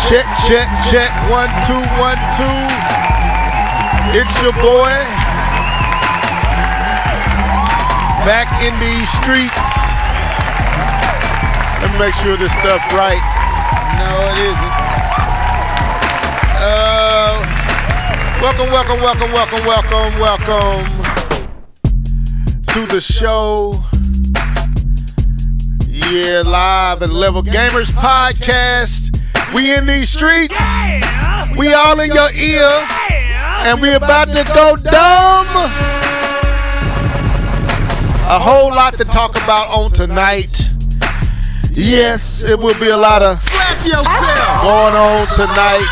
Check, check, check. 1, 2, 1, 2. It's your boy. Back in these streets. Let me make sure this stuff right. No, it isn't. Welcome to the show. Yeah, live at Level Gamers Podcast. We in these streets. We all in your ear. And we about to go dumb. A whole lot to talk about on tonight. Yes, it will be a lot of going on tonight.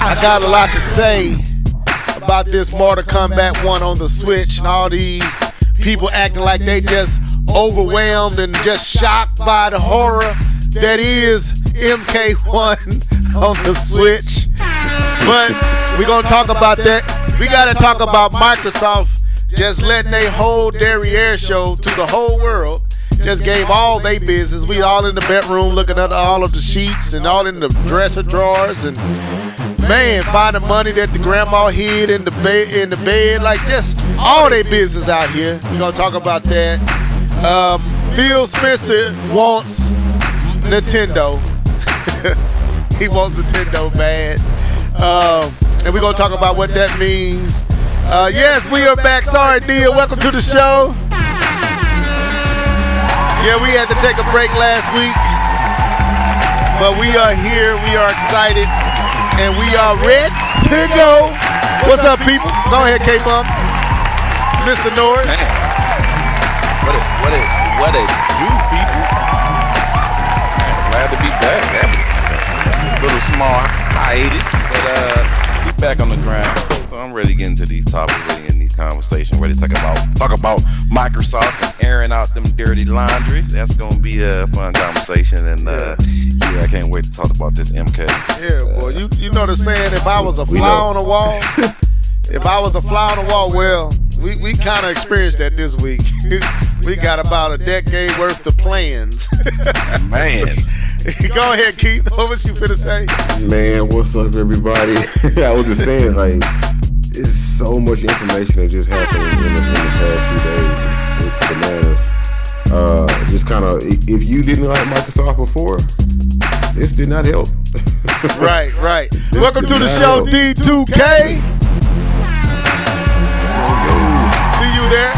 I got a lot to say about this Mortal Kombat 1 on the Switch and all these people acting like they just overwhelmed and just shocked by the horror that is MK1 on the Switch. But we're going to talk about that. We got to talk about Microsoft just letting they whole derriere show to the whole world. Just gave all they business. We all in the bedroom looking at all of the sheets and all in the dresser drawers and man, finding money that the grandma hid in the bed, like just all their business out here. We're gonna talk about that. Phil Spencer wants Nintendo. He wants Nintendo bad. And we're gonna talk about what that means. Yes, we are back. Sorry, Neil. Welcome to the show. Yeah, we had to take a break last week, but we are here, we are excited, and we are ready to go. What's up, people? Go ahead, K-Bump. Mr. Norris. Man. What a do, people. Man, glad to be back. A little small hiatus, but we back on the grind. So I'm ready to get into these topics, ready to get in these conversations, ready to talk about Microsoft and airing out them dirty laundry. That's gonna be a fun conversation, and I can't wait to talk about this MK. Yeah, boy, you know the saying, if I was a fly on the wall, well, we kind of experienced that this week. We got about a decade worth of plans. Man. Go ahead, Keith. What was you finna say? Man, what's up, everybody? I was just saying, like, it's so much information that just happened in the past few days. It's bananas. Just kind of, if you didn't like Microsoft before, this did not help. Right. Welcome to the show, D2K. See you there.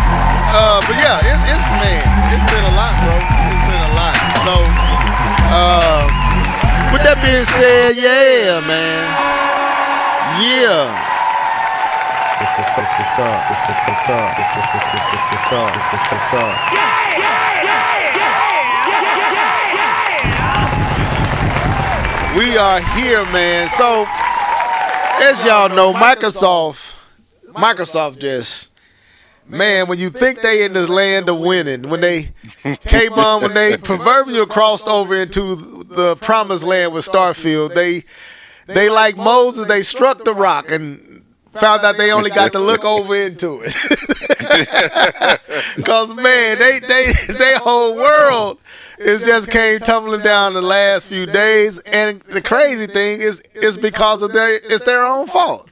But yeah, it's been a lot, bro. It's been a lot. So, with that being said, yeah, man. Yeah. We are here, man. So, as y'all know, Microsoft just, man, when you think they in this land of winning, when they came on, when they proverbially crossed over into the promised land with Starfield, they like Moses, they struck the rock and found out they only got to look over into it. Because, man, they whole world is just came tumbling down the last few days. And the crazy thing is because of it's their own fault.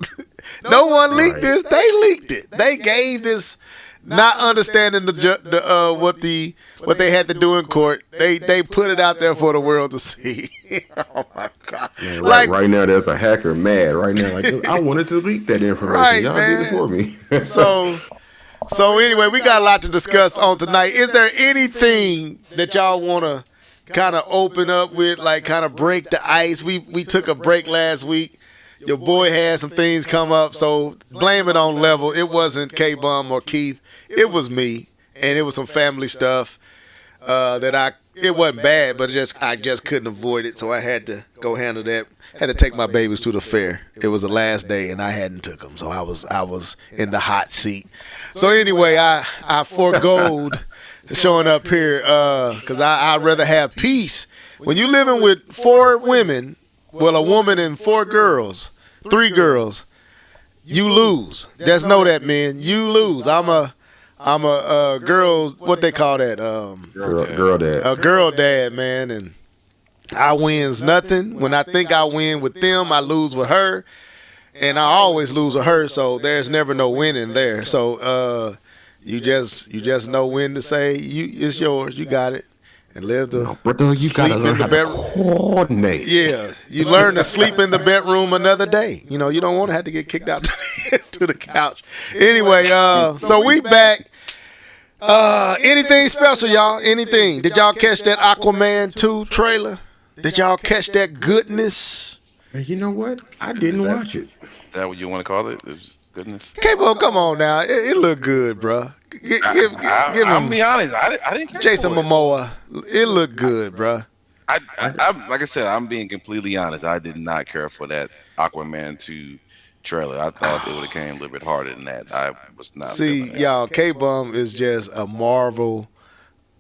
No one leaked this. They leaked it. They gave this, not understanding what they had to do in court. They put it out there for the world to see. Oh my God! Man, right now, there's a hacker mad right now. Like, I wanted to leak that information. Right, y'all man. did it for me. So anyway, we got a lot to discuss on tonight. Is there anything that y'all want to kind of open up with, like kind of break the ice? We took a break last week. Your boy had some things come up, so blame it on Level. It wasn't K-Bum or Keith. It was me, and it was some family stuff it wasn't bad, but I just couldn't avoid it, so I had to go handle that. Had to take my babies to the fair. It was the last day, and I hadn't took them, so I was in the hot seat. So anyway, I foregoed showing up here because I'd rather have peace. When you living with 4 women, well, a woman and 4 girls, 3 girls, you lose. Just know that, man. You lose. I'm a girl. What they call that? Girl dad. A girl dad, man, and I wins nothing. When I think I win with them, I lose with her. And I always lose with her, so there's never no winning there. So you just know when to say it's yours, you got it. And live to brother, you sleep gotta learn in the how to bedroom. coordinate. Yeah, you learn to sleep in the bedroom another day. You know, you don't want to have to get kicked out to the couch. Anyway, so we back. Anything special, y'all? Anything? Did y'all catch that Aquaman 2 trailer? Did y'all catch that goodness? And you know what? I didn't watch it. Is that what you want to call it? It's goodness. K-Bo, come on now. It looked good, bro. Give I'll him be honest. I didn't care Jason for it. Momoa. It looked good, bro. I like I said, I'm being completely honest. I did not care for that Aquaman 2 trailer. I thought it would have came a little bit harder than that. I was not. See, feeling that. y'all, K-Bum is just a Marvel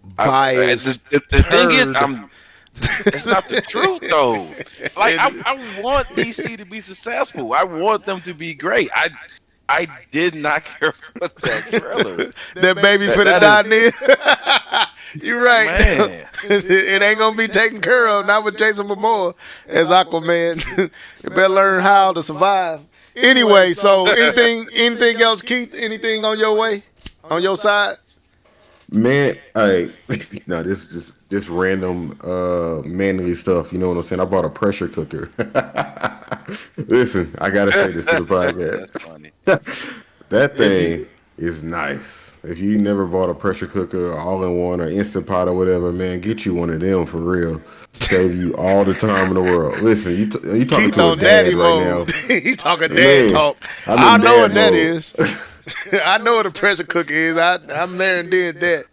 The biased thing is, turd. it's not the truth though. Like I want DC to be successful. I want them to be great. I did not care for that trailer. That baby finna die then. You're right. Man. It ain't gonna be taken care of, not with Jason Momoa as Aquaman. You better learn how to survive. Anyway, so anything else, Keith? Anything on your way? On your side? Man, no, this is just random manly stuff. You know what I'm saying? I bought a pressure cooker. Listen, I gotta say this to the podcast. That's funny. That thing is nice. If you never bought a pressure cooker, all-in-one, or Instant Pot or whatever, man, get you one of them for real. Save you all the time in the world. Listen, you talking Keith to a on dad daddy right now. mode. He talking dad Man, talk. I'm in I know dad what that mode. is. I know what a pressure cooker is. I'm there and did that.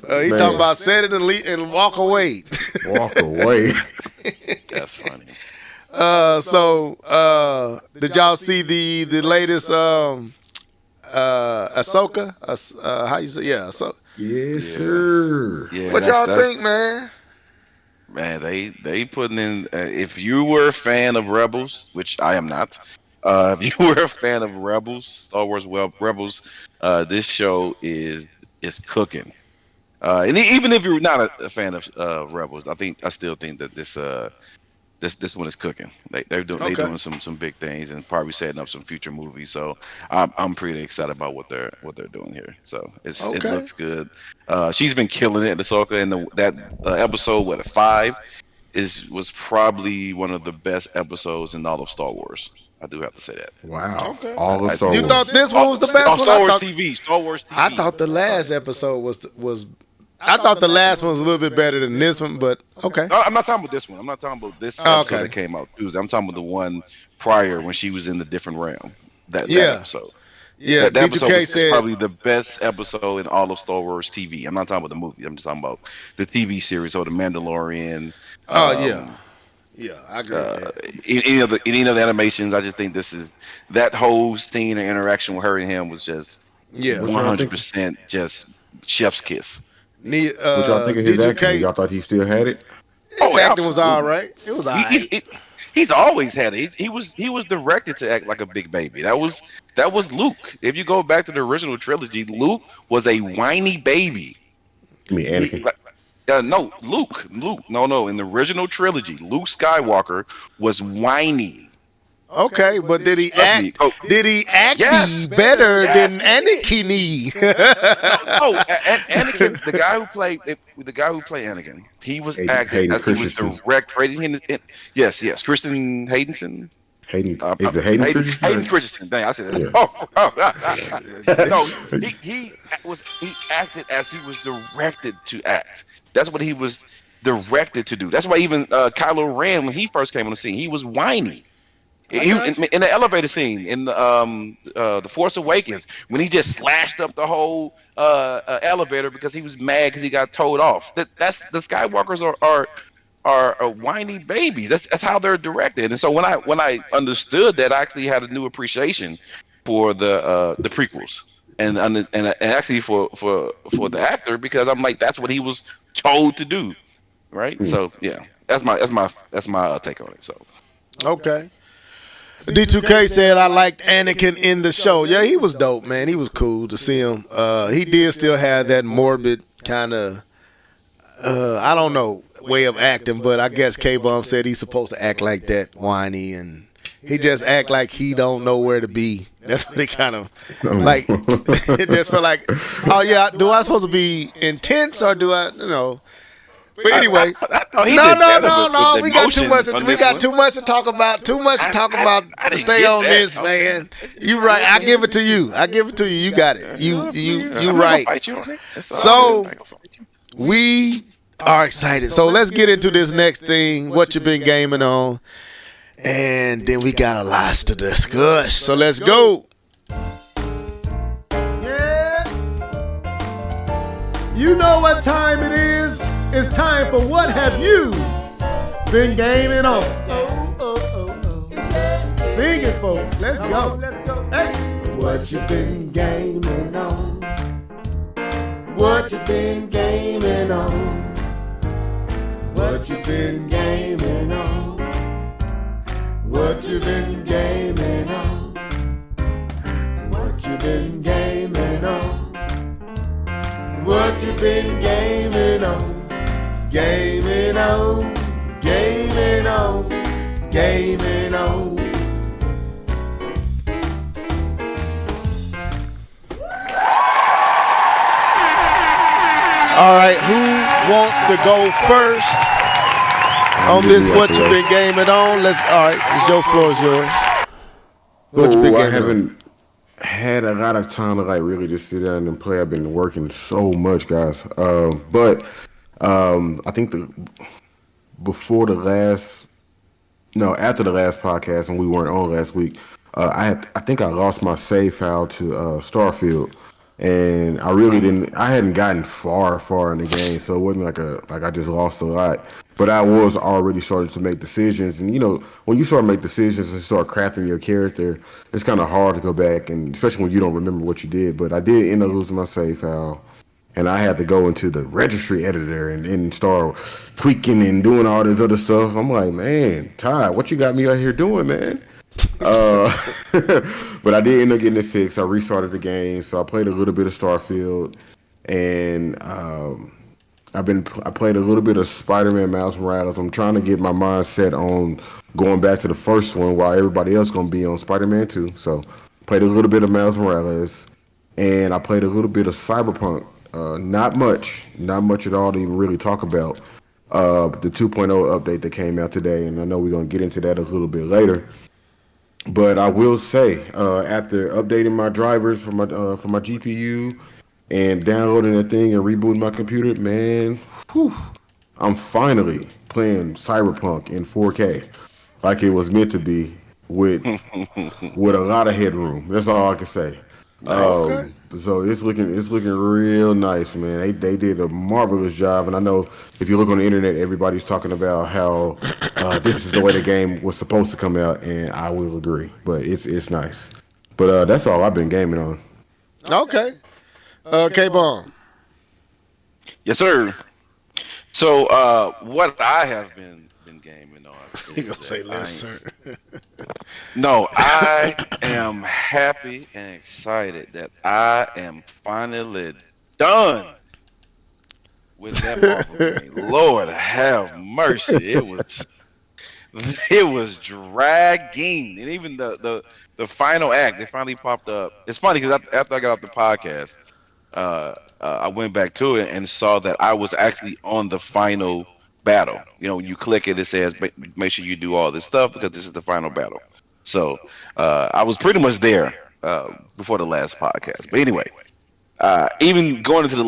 He Man. talking about set it and walk away. Walk away. That's funny. Did y'all see the latest Ahsoka? How you say? Yeah, Ahsoka. Yes, sir. Yeah, What y'all think, man? Man, they putting in. If you were a fan of Rebels, which I am not, if you were a fan of Rebels, Star Wars Rebels, this show is cooking. And even if you're not a fan of Rebels, I still think that this one is cooking. They're doing some big things and probably setting up some future movies. So I'm pretty excited about what they're doing here. So it looks good. She's been killing it, Ahsoka, and that episode 5 was probably one of the best episodes in all of Star Wars. I do have to say that. Wow. Okay. All of Star You Wars. thought this one was the best one? Star Wars TV. I thought the last episode was. I thought the last one was a little bit better than this one, but okay. No, I'm not talking about this one. I'm not talking about this episode that came out Tuesday. I'm talking about the one prior when she was in the different realm. That episode. Yeah, that episode D2K was said probably the best episode in all of Star Wars TV. I'm not talking about the movie. I'm just talking about the TV series or the Mandalorian. Yeah, I agree with that. Any of the animations, I just think that whole scene and interaction with her and him was just 100% just chef's kiss. What y'all think of his acting? Y'all thought he still had it? His acting was all right. It was all right. He's always had it. He was directed to act like a big baby. That was Luke. If you go back to the original trilogy, Luke was a whiny baby. I mean, Anakin. No, Luke. No. In the original trilogy, Luke Skywalker was whiny. Okay, but did he act? Did he act better than Anakin? Anakin, the guy who played Anakin, he was acting as he was directed. Yes, Kristen Haydenson. Is it Hayden Christensen? Hayden Christensen. Dang, I said that. No, he acted as he was directed to act. That's what he was directed to do. That's why even Kylo Ren, when he first came on the scene, he was whiny. In the elevator scene in the Force Awakens, when he just slashed up the whole elevator because he was mad because he got towed off. That's the Skywalkers are a whiny baby. That's how they're directed. And so when I understood that, I actually had a new appreciation for the prequels and actually for the actor, because I'm like, that's what he was told to do, right? So yeah, that's my take on it. So okay. D2K said I liked Anakin in the show. Yeah, he was dope, man. He was cool to see him. He did still have that morbid kind of, I don't know. way of acting, but I guess K-Bum said he's supposed to act like that, whiny, and he just act like he don't know where to be. That's what he kind of like. It just felt like, oh yeah, do I supposed to be intense or do I, But anyway, no. We got too much. We got too much to talk about. Too much to talk about to stay on this, man. You right. I give it to you. You got it. You right. So we are excited. So let's get into this next thing. What you been gaming on? And then we got a lot to discuss. So let's go. Yeah. You know what time it is? It's time for What Have You Been Gaming On? Sing it, folks. Let's go. Hey. What you been gaming on? What you been gaming on? What you been gaming on? What you been gaming on? What you been gaming on? What you been gaming on? Gaming on, gaming on, gaming on. All right, who wants to go first on this? What you been gaming on? All right, it's your floor, is yours. What you been gaming on? I haven't had a lot of time to like really just sit down and play. I've been working so much, guys. But I think after the last podcast and we weren't on last week, I think I lost my save file to Starfield, and I hadn't gotten far in the game, so it wasn't like I just lost a lot. But I was already starting to make decisions, and when you start to make decisions and start crafting your character, it's kind of hard to go back, and especially when you don't remember what you did. But I did end up losing my save file. And I had to go into the registry editor and start tweaking and doing all this other stuff. I'm like, man, Ty, what you got me out here doing, man? But I did end up getting it fixed. I restarted the game, so I played a little bit of Starfield, and I played a little bit of Spider-Man Miles Morales. I'm trying to get my mind set on going back to the first one while everybody else gonna be on Spider-Man 2. So played a little bit of Miles Morales, and I played a little bit of Cyberpunk. Not much at all to even really talk about. The 2.0 update that came out today, and I know we're gonna get into that a little bit later. But I will say, after updating my drivers for my GPU and downloading that thing and rebooting my computer, man, I'm finally playing Cyberpunk in 4K, like it was meant to be, with a lot of headroom. That's all I can say. Okay. So it's looking real nice, man. They did a marvelous job, and I know if you look on the internet, everybody's talking about how this is the way the game was supposed to come out, and I will agree. But it's nice. But that's all I've been gaming on. Okay. K-Bum. Yes, sir. So what I have been gaming on. You gonna say less, sir? No, I am happy and excited that I am finally done with that Marvel game. Lord have mercy, it was dragging, and even the final act, they finally popped up. It's funny because after I got off the podcast, I went back to it and saw that I was actually on the final battle. When you click it, it says make sure you do all this stuff because this is the final battle. So I was pretty much there before the last podcast. But anyway, even going into the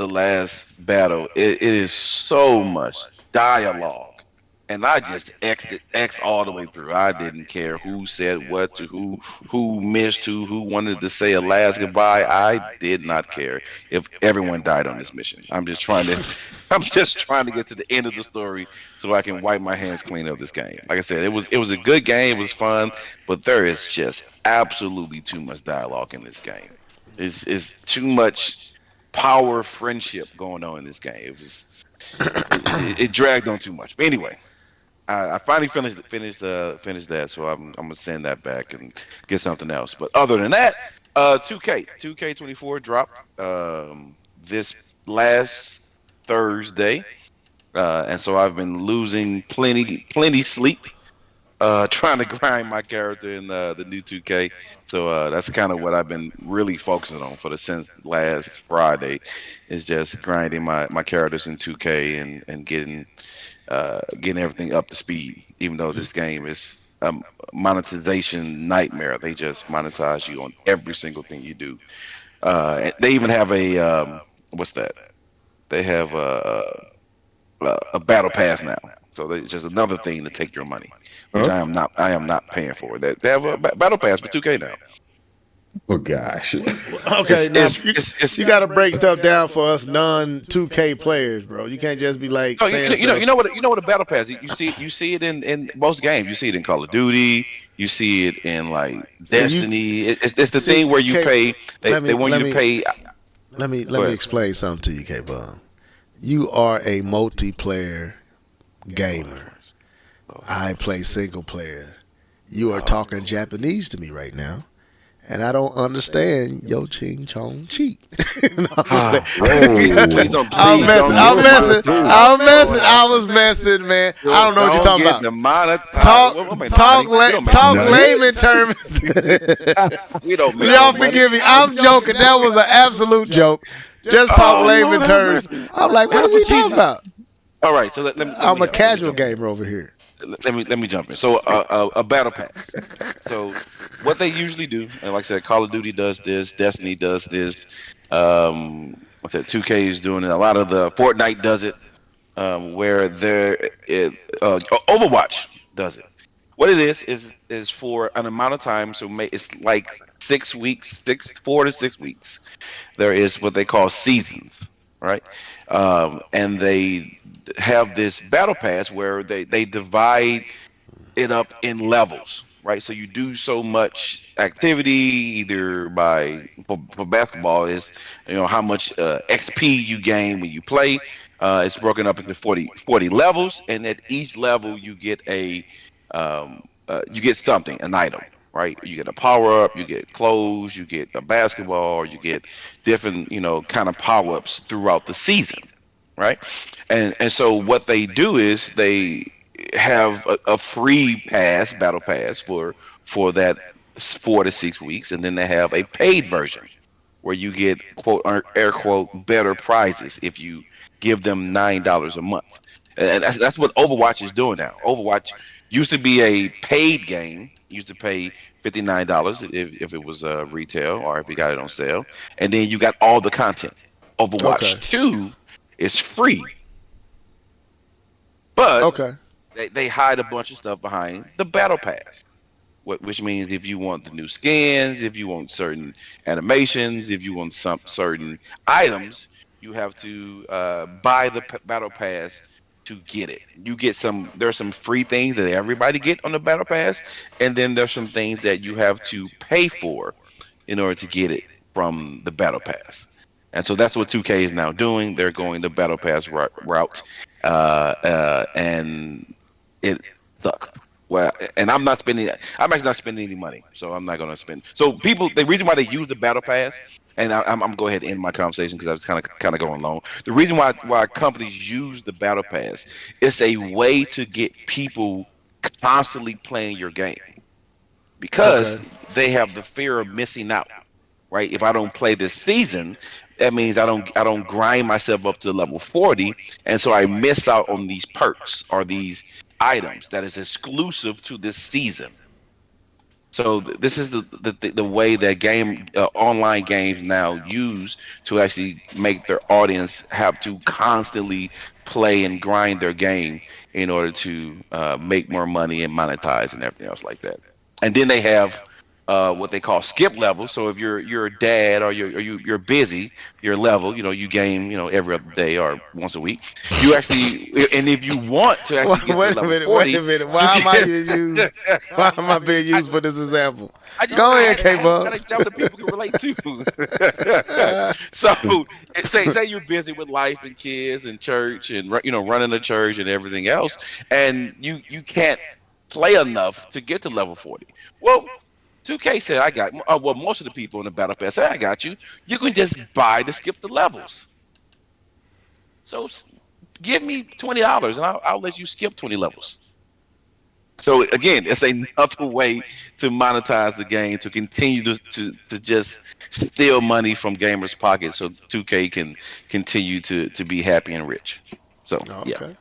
last battle, it is so much dialogue. And I just X all the way through. I didn't care who said what to who missed who wanted to say a last goodbye. I did not care if everyone died on this mission. I'm just trying to get to the end of the story so I can wipe my hands clean of this game. Like I said, it was a good game. It was fun, but there is just absolutely too much dialogue in this game. It's too much power friendship going on in this game. It dragged on too much. But anyway. I finally finished that, so I'm gonna send that back and get something else. But other than that, 2K24 dropped this last Thursday. and so I've been losing plenty sleep trying to grind my character in the new 2K. So that's kind of what I've been really focusing on for the since last Friday, is just grinding my characters in 2K and getting everything up to speed. Even though this game is a monetization nightmare, they just monetize you on every single thing you do. They even have a what's that? They have a battle pass now. So it's just another thing to take your money, which Huh? I am not paying for. They have a battle pass for 2K now. Oh gosh. Okay, now you got to break stuff down for us non-2K players, bro. You can't just be like No, saying you know what a battle pass. You see it in most games. You see it in Call of Duty. You see it in like Destiny. It's the thing where you pay. They want you to pay. Let me explain something to you, K-Bum. You are a multiplayer gamer. I play single player. You are talking Japanese to me right now, and I don't understand yo ching chong cheat. Please don't. I'm messing. I was messing, man. I don't know what you're talking about. Talk layman terms. We don't. Y'all forgive me. I'm joking. That was an absolute joke. Just talk layman terms. I'm like, what is he talking about? All right, so I'm a casual gamer over here. Let me jump in. So a battle pass. So what they usually do, and like I said, Call of Duty does this, Destiny does this. What's that? 2K is doing it. A lot of the Fortnite does it. Where Overwatch does it. What it is for an amount of time. So it's like 6 weeks, 4 to 6 weeks. There is what they call seasons, right? And they have this battle pass where they divide it up in levels, right? So you do so much activity either for basketball is how much XP you gain when you play. It's broken up into 40 levels, and at each level you get you get something, an item, right? You get a power up, you get clothes, you get a basketball, or you get different kind of power ups throughout the season, right? And so what they do is they have a free battle pass for that 4 to 6 weeks, and then they have a paid version where you get quote air quote better prizes if you give them $9 a month. And that's what Overwatch is doing now. Overwatch used to be a paid game. You used to pay $59 if it was retail or if you got it on sale, and then you got all the content. Overwatch 2 is free, but they hide a bunch of stuff behind the battle pass, which means if you want the new skins, if you want certain animations, if you want some certain items, you have to buy the battle pass to get it. You get there's some free things that everybody get on the battle pass, and then there's some things that you have to pay for in order to get it from the battle pass. And so that's what 2K is now doing. They're going the battle pass route, and it sucks. Well, and I'm actually not spending any money, so I'm not going to spend. So the reason why they use the battle pass, and I'm going to go ahead and end my conversation because I was kind of going long. The reason why companies use the battle pass, it's a way to get people constantly playing your game, because they have the fear of missing out, right? If I don't play this season, that means I don't grind myself up to level 40, and so I miss out on these perks or these items that is exclusive to this season. So this is the way that online games now use to actually make their audience have to constantly play and grind their game in order to make more money and monetize and everything else like that. And then they have what they call skip levels. So if you're a dad or you're busy, your level, you game, every other day or once a week. You actually, and if you want to actually get wait to level 40, wait a minute. Why am I being used for this example? Go ahead, K-Bub. An example that people can relate to. So say you're busy with life and kids and church and running the church and everything else, and you can't play enough to get to level 40. Well, 2K said, I got most of the people in the battle pass said, I got you. You can just buy to skip the levels. So give me $20 and I'll let you skip 20 levels. So again, it's another way to monetize the game, to continue to just steal money from gamers' pockets, so 2K can continue to be happy and rich. So yeah.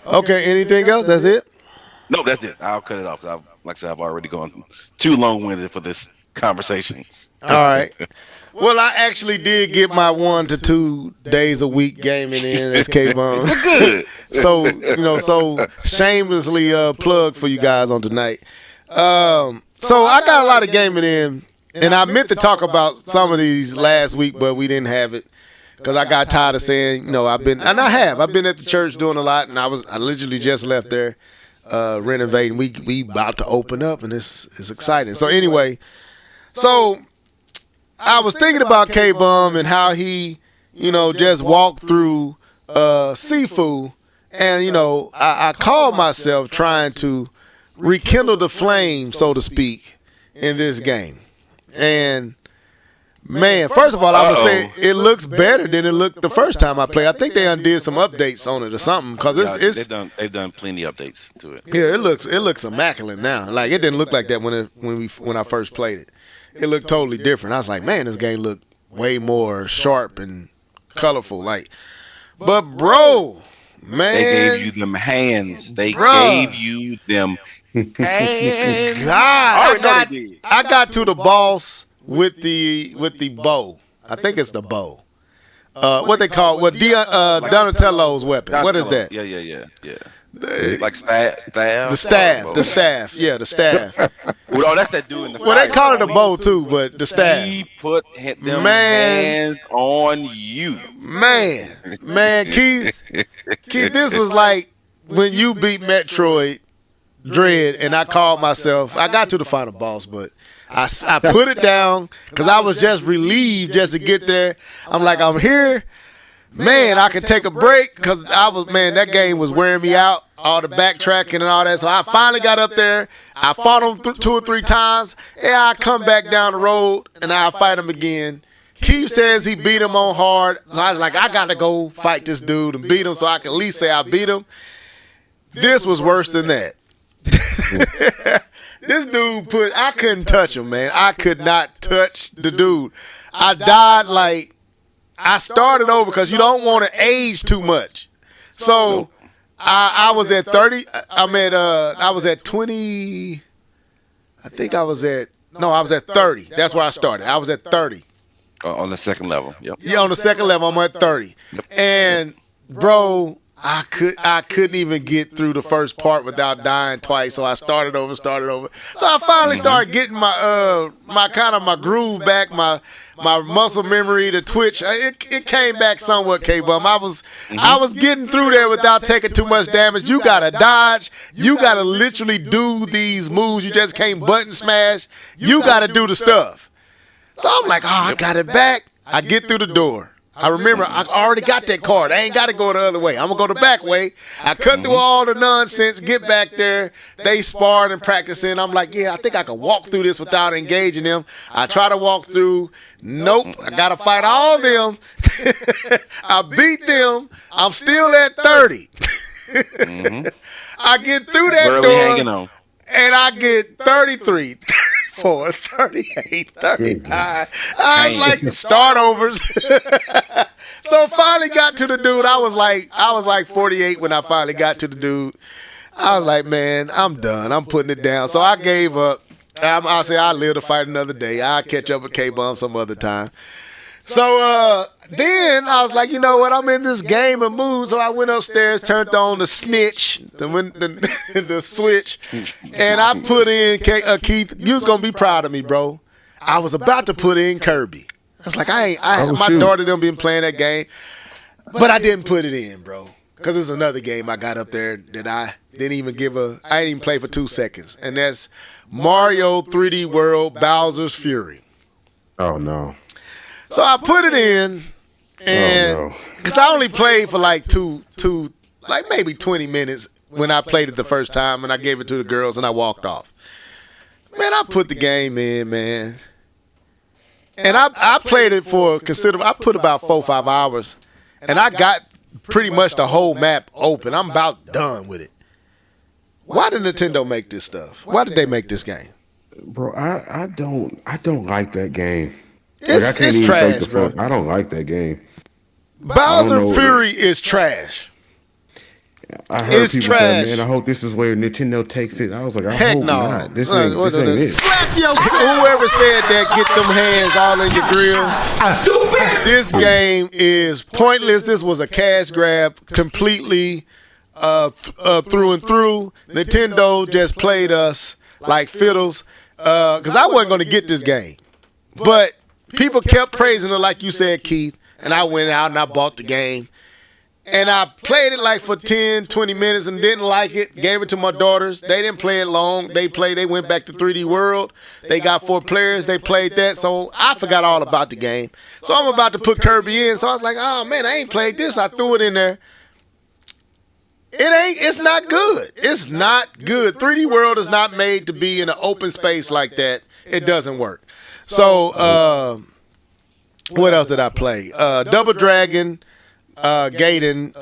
Okay. Anything else? That's it. No, that's it. I'll cut it off. Like I said, I've already gone too long-winded for this conversation. All right. Well, I actually did get my 1 to 2 days a week gaming in as K-Bone. Good. So shamelessly plug for you guys on tonight. So I got a lot of gaming in, and I meant to talk about some of these last week, but we didn't have it because I got tired of saying, I've been at the church doing a lot, and I literally just left there renovating. We about to open up, and it's exciting. So anyway, I was thinking about K-Bum and how he, just walked through Sifu, and, I called myself trying to rekindle the flame, so to speak, in this game. And, man, first of all, I would say it looks better than it looked the first time I played. I think they undid some updates on it or something, because they've done plenty of updates to it. Yeah, it looks immaculate now. Like, it didn't look like that when I first played it. It looked totally different. I was like, man, this game looked way more sharp and colorful. But bro, man, they gave you them hands. They gave you them hands. God, I got to the boss with the bow. I think it's the bow. What they call Donatello's weapon. What is that? Yeah. Like staff. The staff. Yeah, the staff. Well, that's that dude in the Well, they call it a bow too, but the staff. He put them hands on you. Man, Keith, this was like when you beat Metroid Dread, and I called myself. I got to the final boss, but I put it down because I was just relieved just to get there. I'm like, I'm here. Man, I can take a break because that game was wearing me out, all the backtracking and all that. So I finally got up there. I fought him 2 or 3 times. Yeah, I come back down the road and I fight him again. Keith says he beat him on hard. So I was like, I got to go fight this dude and beat him so I can at least say I beat him. This was worse than that. This dude I couldn't touch him, man. I could not touch the dude. I died I started over because you don't want to age too much. So I was at 30. I was at 20. I think I was at 30. That's where I started. I was at 30. On the second level. Yep. Yeah, on the second level, I'm at 30. Yep. And bro, I couldn't even get through the first part without dying twice. So I started over. So I finally started getting my groove back, my muscle memory, the twitch. It came back somewhat, K-Bum. I was getting through there without taking too much damage. You gotta dodge. You gotta literally do these moves. You just can't button smash. You gotta do the stuff. So I'm like, I got it back. I get through the door. I remember I already got that card. I ain't got to go the other way. I'm going to go the back way. I cut through all the nonsense, get back there. They sparred and practicing. I'm like, I think I can walk through this without engaging them. I try to walk through. Nope. I got to fight all them. I beat them. I'm still at 30. I get through that door. Hanging on. And I get 33. 34, 38, 39. I was like, start overs. So finally got to the dude. I was like 48 when I finally got to the dude. I was like, man, I'm done. I'm putting it down. So I gave up. I said, I'll live to fight another day. I'll catch up with K-Bum some other time. So then I was like, you know what? I'm in this game of mood. So I went upstairs, turned on the snitch, the switch, and I put in Keith. You was gonna be proud of me, bro. I was about to put in Kirby. I was like, my daughter done been playing that game, but I didn't put it in, bro, because it's another game I got up there that I didn't even play for 2 seconds, and that's Mario 3D World Bowser's Fury. Oh no. So I put it in, and because I only played for like maybe 20 minutes when I played it the first time, and I gave it to the girls, and I walked off. Man, I put the game in, man, and I played it for I put about 4 or 5 hours, and I got pretty much the whole map open. I'm about done with it. Why did Nintendo make this stuff? Why did they make this game? Bro, I don't like that game. It's trash, bro. I don't like that game. Bowser Fury is trash. I heard It's people trash. say, man, I hope this is where Nintendo takes it. I was like, I Heck hope no. not. This ain't it. Slap your Whoever said that, get them hands all in your grill. This game is pointless. This was a cash grab completely through and through. Nintendo just played us like fiddles because I wasn't going to get this game. But people kept praising it like you said, Keith, and I went out and I bought the game. And I played it like for 10, 20 minutes and didn't like it. Gave it to my daughters. They didn't play it long. They went back to 3D World. They got 4 players. They played that. So I forgot all about the game. So I'm about to put Kirby in. So I was like, oh, man, I ain't played this. I threw it in there. It's not good. It's not good. 3D World is not made to be in an open space like that. It doesn't work. So what else did I play? Double Dragon. Gaiden,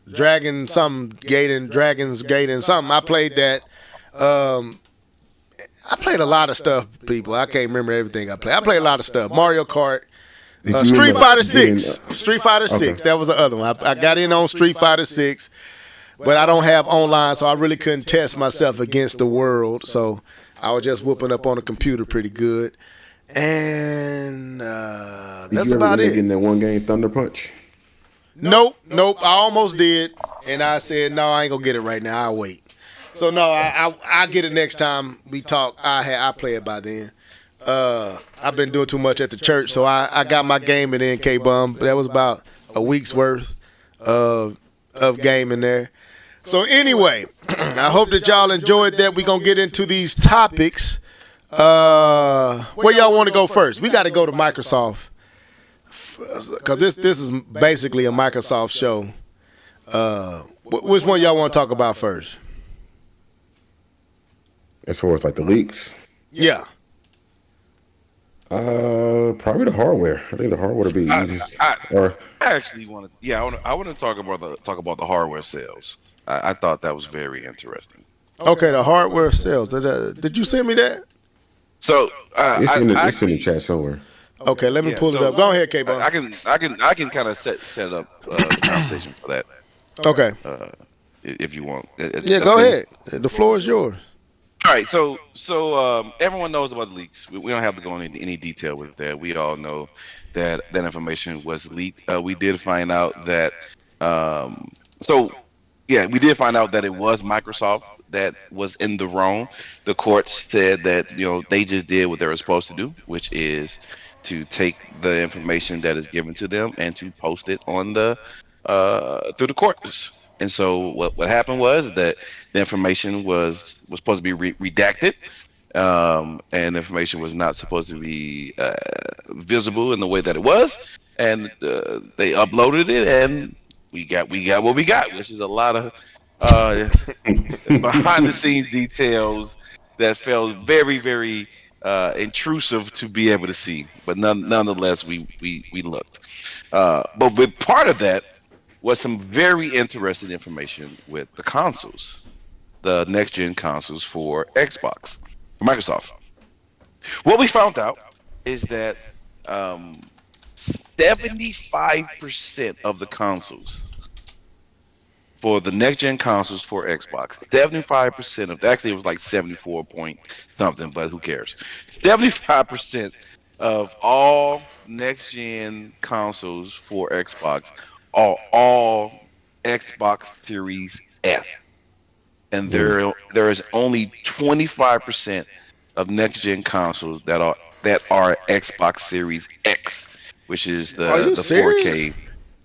Dragon something, Gaiden, Dragons, Gaiden something. I played that. I played a lot of stuff, people. I can't remember everything I played. I played a lot of stuff. Mario Kart, Street Fighter 6. Street Fighter 6. That was the other one. I got in on Street Fighter 6, but I don't have online, so I really couldn't test myself against the world. So I was just whooping up on the computer pretty good. And that's about it. In that one game, Thunder Punch. Nope. I almost did, and I said no. I ain't gonna get it right now. I'll wait. So no, I'll get it next time we talk. I play it by then. I've been doing too much at the church, so I got my gaming in, K-Bum. That was about a week's worth of gaming there. So anyway, I hope that y'all enjoyed that. We're gonna get into these topics. Where y'all want to go first? We got to go to Microsoft. Because this is basically a Microsoft show. Which one y'all want to talk about first? As far as like the leaks? Yeah. Probably the hardware. I think the hardware would be easiest. I actually want to. Yeah, I want to talk about the hardware sales. I thought that was very interesting. Okay, the hardware sales. Did you send me that? So it's in the chat somewhere. Okay, let me pull it up. Go ahead, K-Bone. I can kind of set up the conversation for that. Okay. If you want. Yeah, go ahead. The floor is yours. All right. So everyone knows about the leaks. We don't have to go into any detail with that. We all know that information was leaked. We did find out that. We did find out that it was Microsoft that was in the wrong. The court said that they just did what they were supposed to do, which is to take the information that is given to them and to post it on the through the courts. And so what happened was that the information was supposed to be redacted, and the information was not supposed to be visible in the way that it was, and they uploaded it, and we got what we got, which is a lot of behind the scenes details that felt very, very intrusive to be able to see, but nonetheless we looked. But with part of that was some very interesting information with the consoles, the next gen consoles for Xbox, for Microsoft. What we found out is that 75% of the consoles for the next gen consoles for Xbox, 75% of, actually it was like 74 point something, but who cares? 75% of all next gen consoles for Xbox are all Xbox Series F, and there is only 25% of next gen consoles that are Xbox Series X, which is the 4K.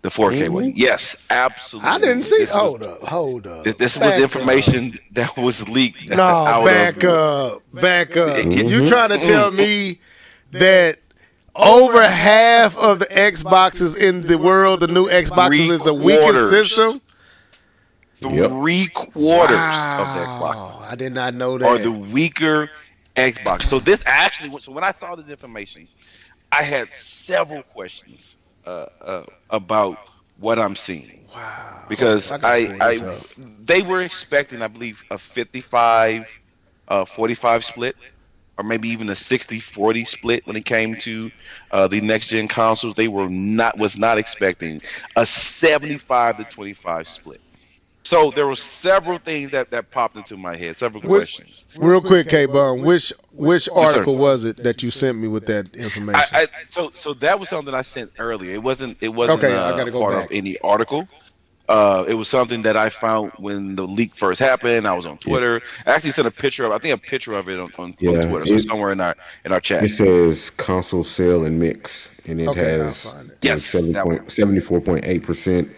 The 4K one. Yes, absolutely. I didn't see. Hold up. This was information that was leaked. No, back up. You trying to tell me that over half of the Xboxes in the world, the new Xboxes, is the weakest system? 3/4 of the Xbox. I did not know that. Are the weaker Xbox. So this actually, so when I saw this information, I had several questions about what I'm seeing. Wow. Because gotta pull this up. they were expecting, I believe, a 55-45 split, or maybe even a 60-40 split when it came to the next gen consoles. They was not expecting a 75-25 split. So there were several things that popped into my head, several questions. Real quick, K-Bun, which sir. article was it that you sent me with that information? So that was something I sent earlier. It wasn't Okay, I gotta go part back. of any article. It was something that I found when the leak first happened. I was on Twitter. I actually sent a picture of it on Twitter. So somewhere in our chat. It says console sale and mix, and it Okay, I'll has find it. Yes, that one. 74.8%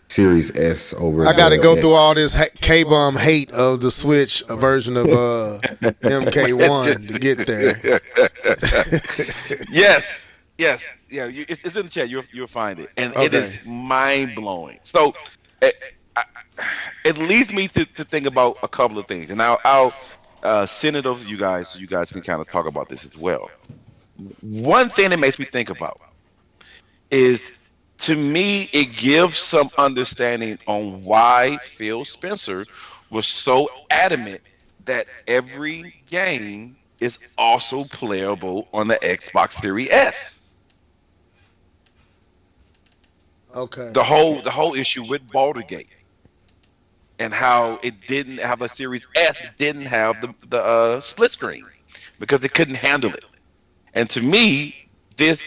Series S over. I got to the go X. through all this K-Bum hate of the Switch version of MK1 to get there. Yes, yeah. It's in the chat. You'll find it, and it is mind blowing. So it leads me to think about a couple of things, and I'll send it over to you guys so you guys can kind of talk about this as well. One thing that makes me think about is, to me, it gives some understanding on why Phil Spencer was so adamant that every game is also playable on the Xbox Series S. Okay. The whole issue with Baldur's Gate and how it didn't have a Series S, didn't have the split screen because it couldn't handle it. And to me, this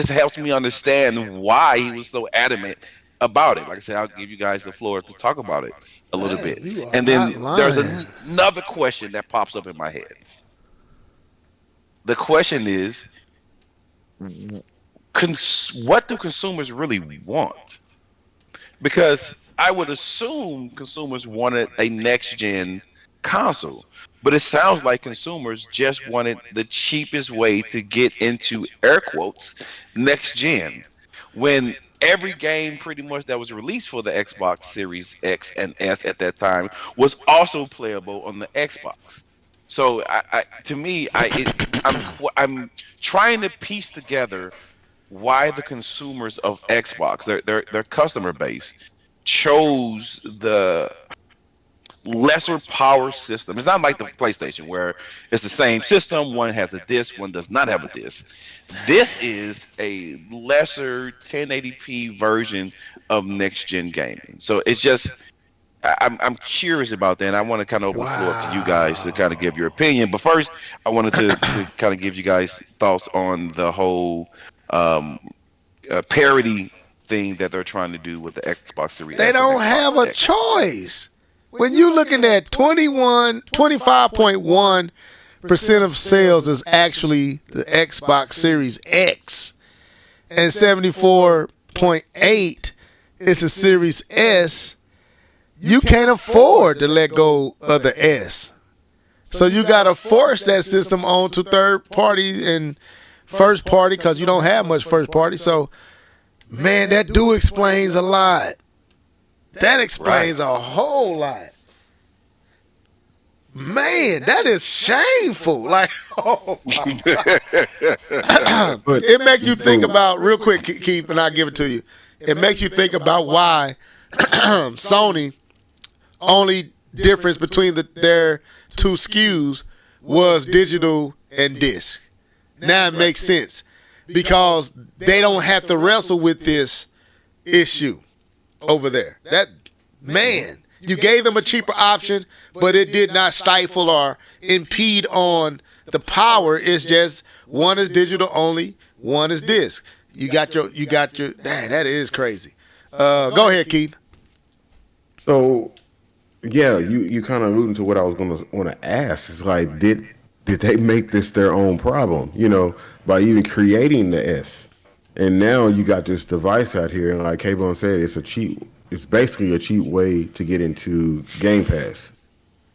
helps me understand why he was so adamant about it. Like I said, I'll give you guys the floor to talk about it a little bit. And then there's another question that pops up in my head. The question is, what do consumers really want? Because I would assume consumers wanted a next-gen console, but it sounds like consumers just wanted the cheapest way to get into, air quotes, next-gen, when every game pretty much that was released for the Xbox Series X and S at that time was also playable on the Xbox. So I'm trying to piece together why the consumers of Xbox, their customer base, chose the lesser power system. It's not like the PlayStation where it's the same system. One has a disc, one does not have a disc. This is a lesser 1080p version of next gen gaming. So it's just, I'm curious about that, and I want to kind of open the floor up to you guys to kind of give your opinion. But first, I wanted to kind of give you guys thoughts on the whole parity thing that they're trying to do with the Xbox Series. They don't have a choice. When you're looking at 25.1% of sales is actually the Xbox Series X, and 74.8 is the Series S, you can't afford to let go of the S. So you got to force that system onto third party and first party because you don't have much first party. So, man, that explains a lot. That explains a whole lot. Man, that is shameful. Like, oh my God. It makes you think about, real quick, Keith, and I'll give it to you. It makes you think about why Sony, only difference between their two SKUs was digital and disc. Now it makes sense because they don't have to wrestle with this issue over there. That, man, you gave them a cheaper option, but it did not stifle or impede on the power. It's just one is digital only, one is disc. You got your. Dang, that is crazy. Go ahead, Keith. So, yeah, you kind of alluding to what I was going to want to ask. It's like, did they make this their own problem? You know, by even creating the S, and now you got this device out here, and like K-Bone said, it's basically a cheap way to get into Game Pass.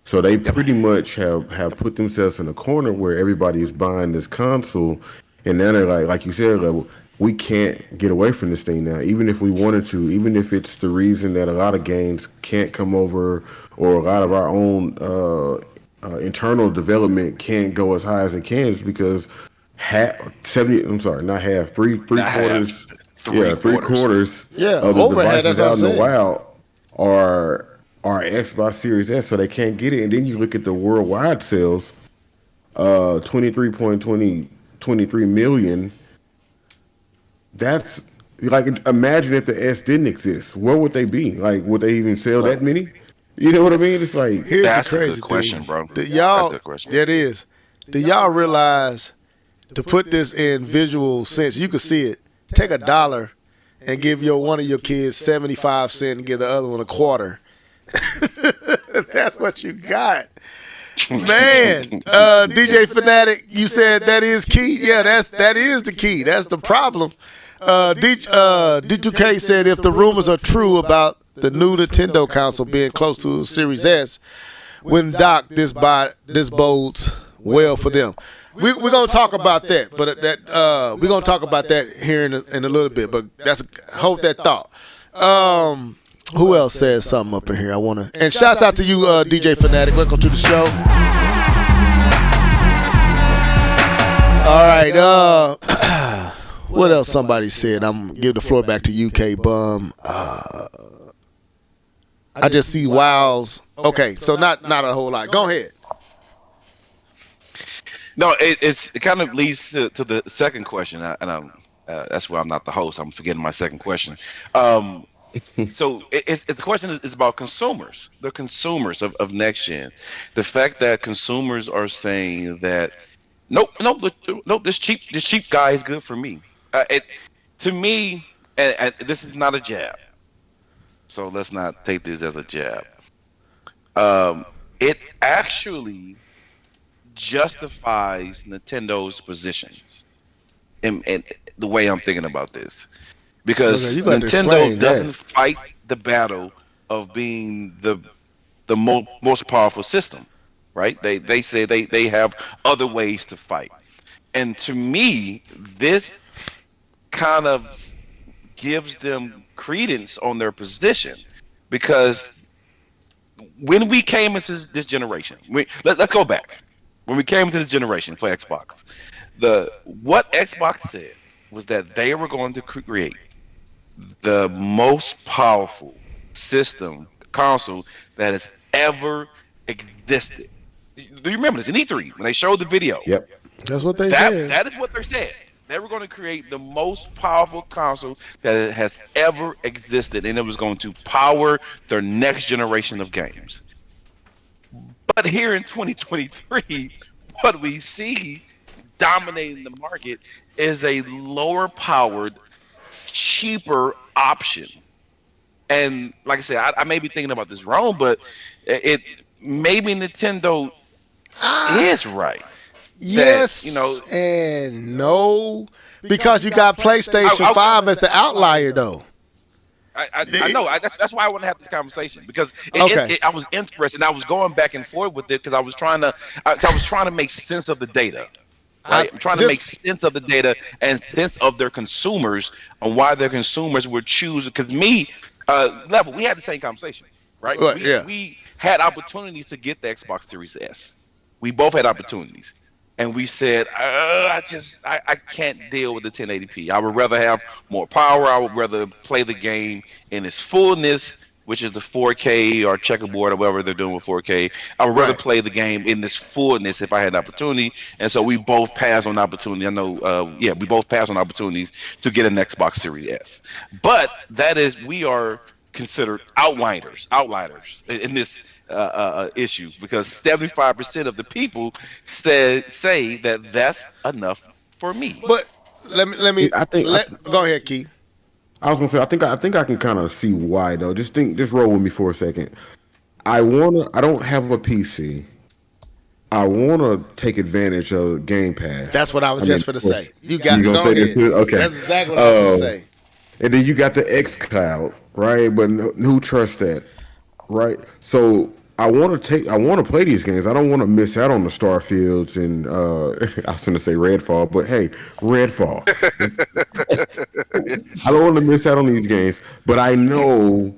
So they pretty much have put themselves in a corner where everybody is buying this console, and then they're like you said, we can't get away from this thing now, even if we wanted to, even if it's the reason that a lot of games can't come over, or a lot of our own internal development can't go as high as it can, is because three quarters 3/4 Yeah, of the overhead, devices that's out what in I'm the wild are Xbox Series S, so they can't get it. And then you look at the worldwide sales, 23 million. That's like, imagine if the S didn't exist. Where would they be? Like, would they even sell that many? You know what I mean? It's like, Here's That's the a crazy good question, thing. bro. Do That's a y'all, good question. it is. Do y'all realize, to put this in visual sense, you can see it. Take $1 and give one of your kids 75 cents and give the other one a quarter. That's what you got. Man, DJ Fanatic, you said that is key. Yeah, that is the key. That's the problem. D2K said if the rumors are true about the new Nintendo console being close to Series S, when docked, this bodes well for them. We're gonna talk about that, but we're gonna talk about that here in a little bit. But hold that thought. Who else says something up in here? And shouts out to you, DJ Fanatic. Welcome to the show. All right. What else somebody said? I'm gonna give the floor back to UK Bum. I just see wows. Okay, so not a whole lot. Go ahead. No, it kind of leads to the second question, and that's why I'm not the host. I'm forgetting my second question. So the question is about consumers, the consumers of next gen. The fact that consumers are saying that nope, this cheap guy is good for me. To me, and this is not a jab, so let's not take this as a jab. It actually justifies Nintendo's positions, and the way I'm thinking about this. Because Nintendo doesn't fight the battle of being the most powerful system, right? They say they have other ways to fight. And to me, this kind of gives them credence on their position, because when we came into this generation, let's go back. When we came into this generation for Xbox, what Xbox said was that they were going to create the most powerful console that has ever existed. Do you remember this in E3 when they showed the video? Yep. That's what they said. That is what they said. They were going to create the most powerful console that has ever existed, and it was going to power their next generation of games. But here in 2023, what we see dominating the market is a lower powered, cheaper option. And like I said, I may be thinking about this wrong, but it maybe Nintendo is right. Yes, and no, because you got PlayStation 5 as the outlier, though. I know. That's why I want to have this conversation, because I was interested, and I was going back and forth with it, because I was trying to make sense of the data. Right? I'm trying to make sense of the data and sense of their consumers, and why their consumers would choose. Because we had the same conversation, right? We had opportunities to get the Xbox Series S. We both had opportunities, and we said, I can't deal with the 1080p. I would rather have more power. I would rather play the game in its fullness, which is the 4K or checkerboard or whatever they're doing with 4K. I would rather play the game in this fullness if I had an opportunity. And so we both passed on opportunity. I know, we both passed on opportunities to get an Xbox Series S. But we are considered outliers in this issue, because 75% of the people say that that's enough for me. But go ahead, Keith. I was gonna say, I think I can kind of see why though. Just roll with me for a second. I don't have a PC. I wanna take advantage of Game Pass. That's what I was just gonna say. You gonna say this too? Okay. That's exactly what I was gonna say. And then you got the xCloud, right? But who trusts that, right? So I want to play these games. I don't want to miss out on the Starfields and I was going to say Redfall, but hey, Redfall. I don't want to miss out on these games, but I know,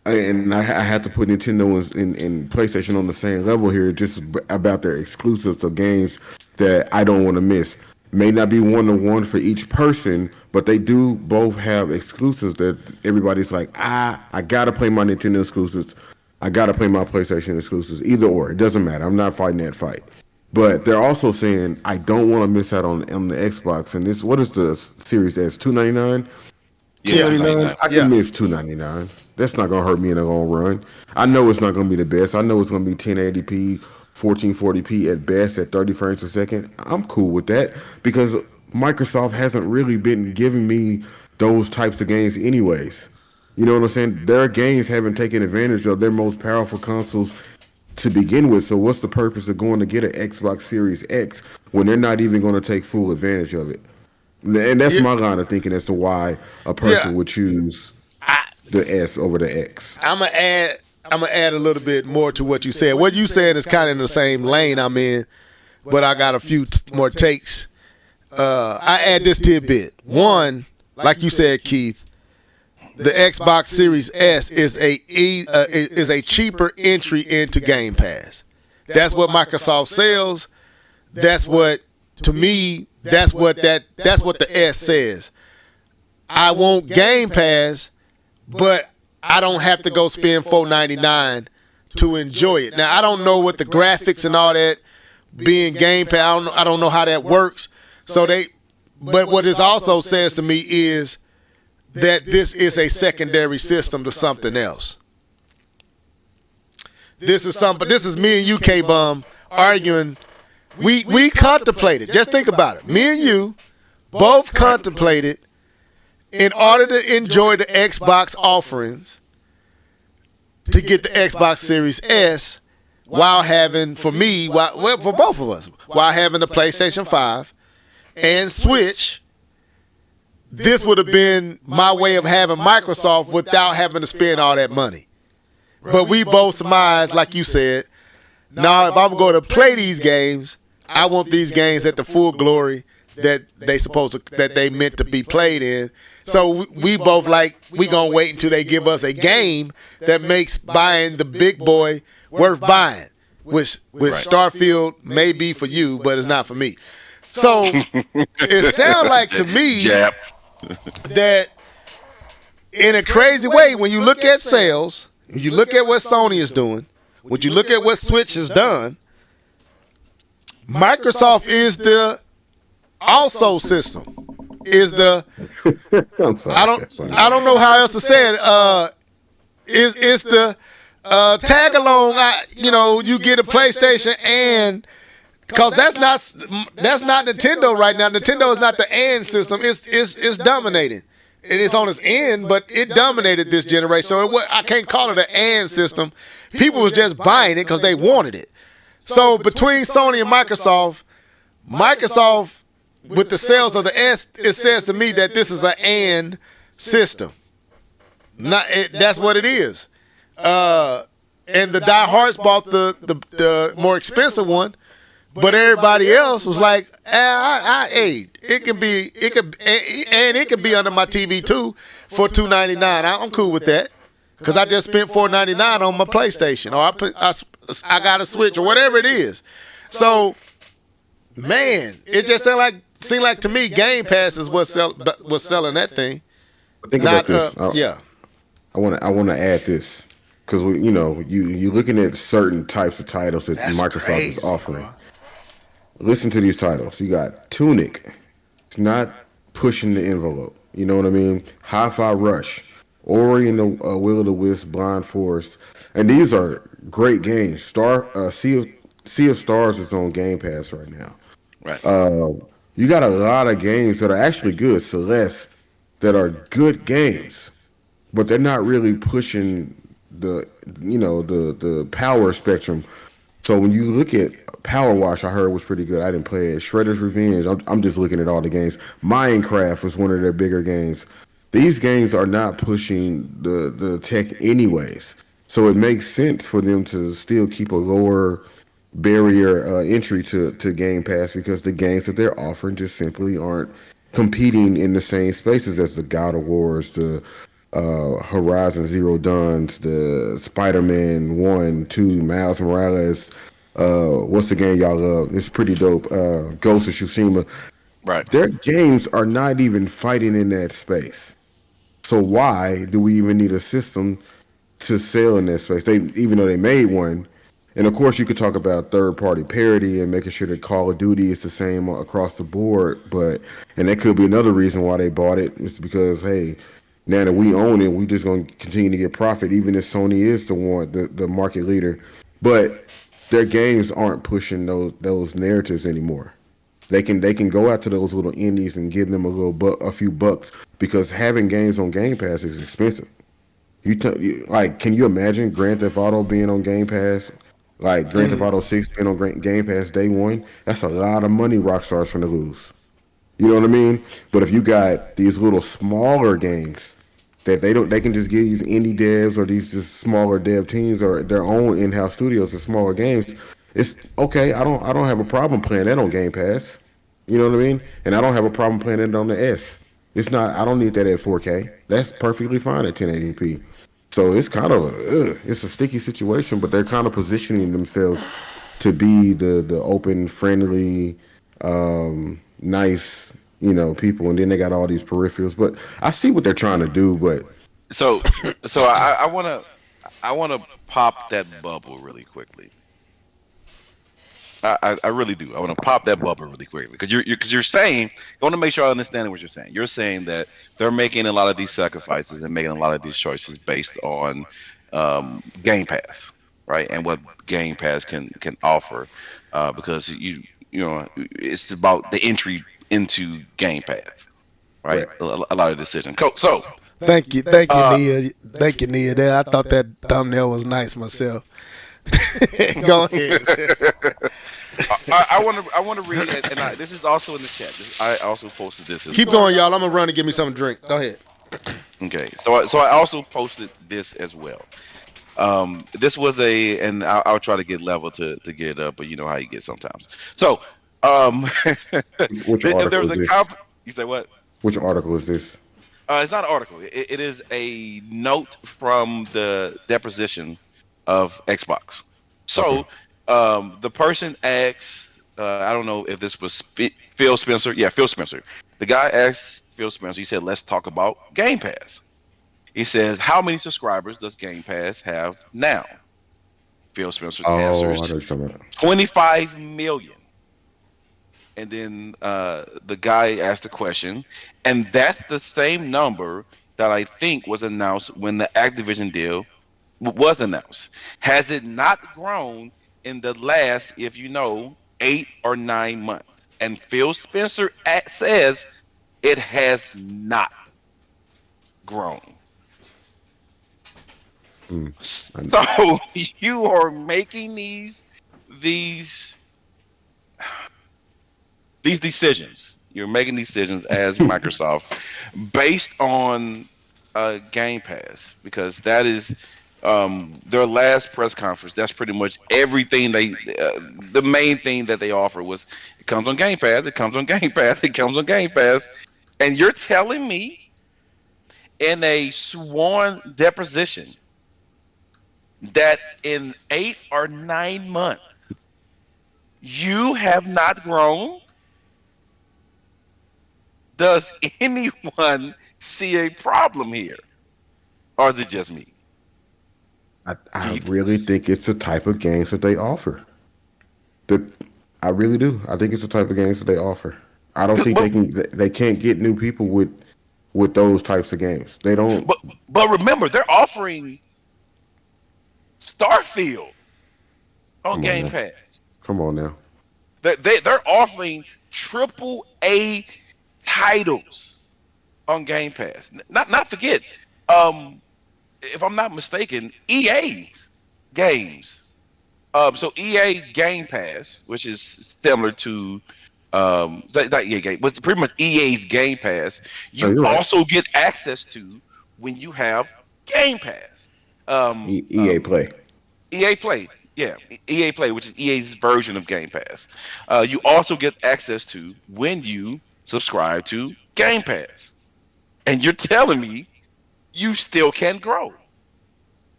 and I have to put Nintendo and PlayStation on the same level here, just about their exclusives of games that I don't want to miss. May not be one-to-one for each person, but they do both have exclusives that everybody's like, I gotta play my Nintendo exclusives. I gotta play my PlayStation exclusives. Either or, it doesn't matter. I'm not fighting that fight. But they're also saying I don't want to miss out on the Xbox. And what is the Series S? $299? Yeah, $299? I can miss $299. That's not gonna hurt me in the long run. I know it's not gonna be the best. I know it's gonna be 1080p, 1440p at best at 30 frames a second. I'm cool with that because Microsoft hasn't really been giving me those types of games anyways. You know what I'm saying? Their games haven't taken advantage of their most powerful consoles to begin with. So what's the purpose of going to get an Xbox Series X when they're not even going to take full advantage of it? And that's my line of thinking as to why a person would choose the S over the X. I'm gonna add a little bit more to what you said. What you said is kind of in the same lane I'm in, but I got a few more takes. I add this tidbit. One, like you said, Keith, the Xbox Series S is a cheaper entry into Game Pass. That's what Microsoft sells. That's what, to me, that's what the S says. I want Game Pass, but I don't have to go spend $4.99 to enjoy it. Now I don't know what the graphics and all that being Game Pass. I don't know how that works. But what this also says to me is that this is a secondary system to something else. This is me and you, K-Bum, arguing. We contemplated. Just think about it. Me and you both contemplated in order to enjoy the Xbox offerings to get the Xbox Series S while having, for both of us, while having the PlayStation 5 and Switch. This would have been my way of having Microsoft without having to spend all that money. But we both surmised, like you said, now if I'm going to play these games, I want these games at the full glory that they meant to be played in. So we both we gonna wait until they give us a game that makes buying the big boy worth buying, which Starfield may be for you, but it's not for me. So it sounds like to me that in a crazy way, when you look at sales, when you look at what Sony is doing, when you look at what Switch has done, Microsoft is the also system. Is the I don't know how else to say it. Is the tag along? You get a PlayStation and because that's not Nintendo right now. Nintendo is not the and system. It's dominating. It is on its end, but it dominated this generation. So I can't call it an and system. People was just buying it because they wanted it. So between Sony and Microsoft with the sales of the S, it says to me that this is an and system. That's what it is. And the diehards bought the more expensive one, but everybody else was like, it can be under my TV too for $2.99. I'm cool with that because I just spent $4.99 on my PlayStation, or I got a Switch, or whatever it is. So, man, it just seemed like to me Game Pass is what's selling that thing. Think about this. I want to add this because you're looking at certain types of titles that Microsoft is offering. Listen to these titles. You got Tunic. It's not pushing the envelope. You know what I mean? Hi-Fi Rush, Ori and the Will of the Wisp, Blind Forest, and these are great games. Sea of Stars is on Game Pass right now. Right. You got a lot of games that are actually good. Celeste, that are good games, but they're not really pushing the power spectrum. So when you look at Power Wash, I heard was pretty good. I didn't play it. Shredder's Revenge. I'm just looking at all the games. Minecraft was one of their bigger games. These games are not pushing the tech anyways. So it makes sense for them to still keep a lower barrier entry to Game Pass because the games that they're offering just simply aren't competing in the same spaces as the God of Wars, the Horizon Zero Dawns, the Spider-Man 1, 2, Miles Morales. What's the game y'all love? It's pretty dope. Ghost of Tsushima. Right. Their games are not even fighting in that space. So why do we even need a system to sell in that space? They even though they made one, and of course you could talk about third party parity and making sure that Call of Duty is the same across the board, but and that could be another reason why they bought it. It's because hey, now that we own it, we just gonna continue to get profit, even if Sony is the market leader. But their games aren't pushing those narratives anymore. They can go out to those little indies and give them a few bucks because having games on Game Pass is expensive. Like, can you imagine Grand Theft Auto being on Game Pass? Like Grand Theft Auto 6 being on Game Pass day one? That's a lot of money Rockstar's finna lose. You know what I mean? But if you got these little smaller games that they can just give these indie devs or these just smaller dev teams or their own in-house studios and smaller games, it's okay. I don't have a problem playing that on Game Pass. You know what I mean? And I don't have a problem playing it on the S. It's not. I don't need that at 4K. That's perfectly fine at 1080p. So it's kind of it's a sticky situation, but they're kind of positioning themselves to be the open, friendly, nice, people, and then they got all these peripherals. But I see what they're trying to do, but So I wanna pop that bubble really quickly. I really do. I want to pop that bubble really quickly because you're saying. I want to make sure I understand what you're saying. You're saying that they're making a lot of these sacrifices and making a lot of these choices based on Game Pass, right? And what Game Pass can offer, because it's about the entry into Game Pass, right? A lot of decisions. So Thank you, Nia. Thank you, Nia. I thought that thumbnail was nice myself. Go ahead. I want to read it, and this is also in the chat. I also posted this. Keep going, y'all. I'm gonna run and get me something to drink. Go ahead. Okay, so I also posted this as well. This was and I'll try to get level to get it up, but you know how you get sometimes. So, which article is this? You say what? Which article is this? It's not an article. It is a note from the deposition of Xbox. So, the person asks, I don't know if this was Phil Spencer. Yeah, Phil Spencer. The guy asked Phil Spencer, he said, let's talk about Game Pass. He says, how many subscribers does Game Pass have now? Phil Spencer answers 25 million. And then the guy asked the question, and that's the same number that I think was announced when the Activision deal was announced. Has it not grown in the last, 8 or 9 months? And Phil Spencer says it has not grown. So you are making these decisions. You're making decisions as Microsoft based on Game Pass, because that is their last press conference. That's pretty much everything the main thing that they offer was it comes on Game Pass, it comes on Game Pass, it comes on Game Pass. And you're telling me in a sworn deposition that in 8 or 9 months you have not grown? Does anyone see a problem here? Or is it just me? I really think it's a type of games that they offer. I really do. I think it's a type of games that they offer. I don't think they can't get new people with those types of games. They don't. But remember, they're offering Starfield on Game Pass. Come on now. They're offering AAA titles on Game Pass. Not forget, if I'm not mistaken, EA's games. So EA Game Pass, which is similar to not EA Game, but pretty much EA's Game Pass, you also get access to when you have Game Pass. EA Play. EA Play, yeah, EA Play, which is EA's version of Game Pass. You also get access to when you subscribe to Game Pass. And you're telling me you still can't grow.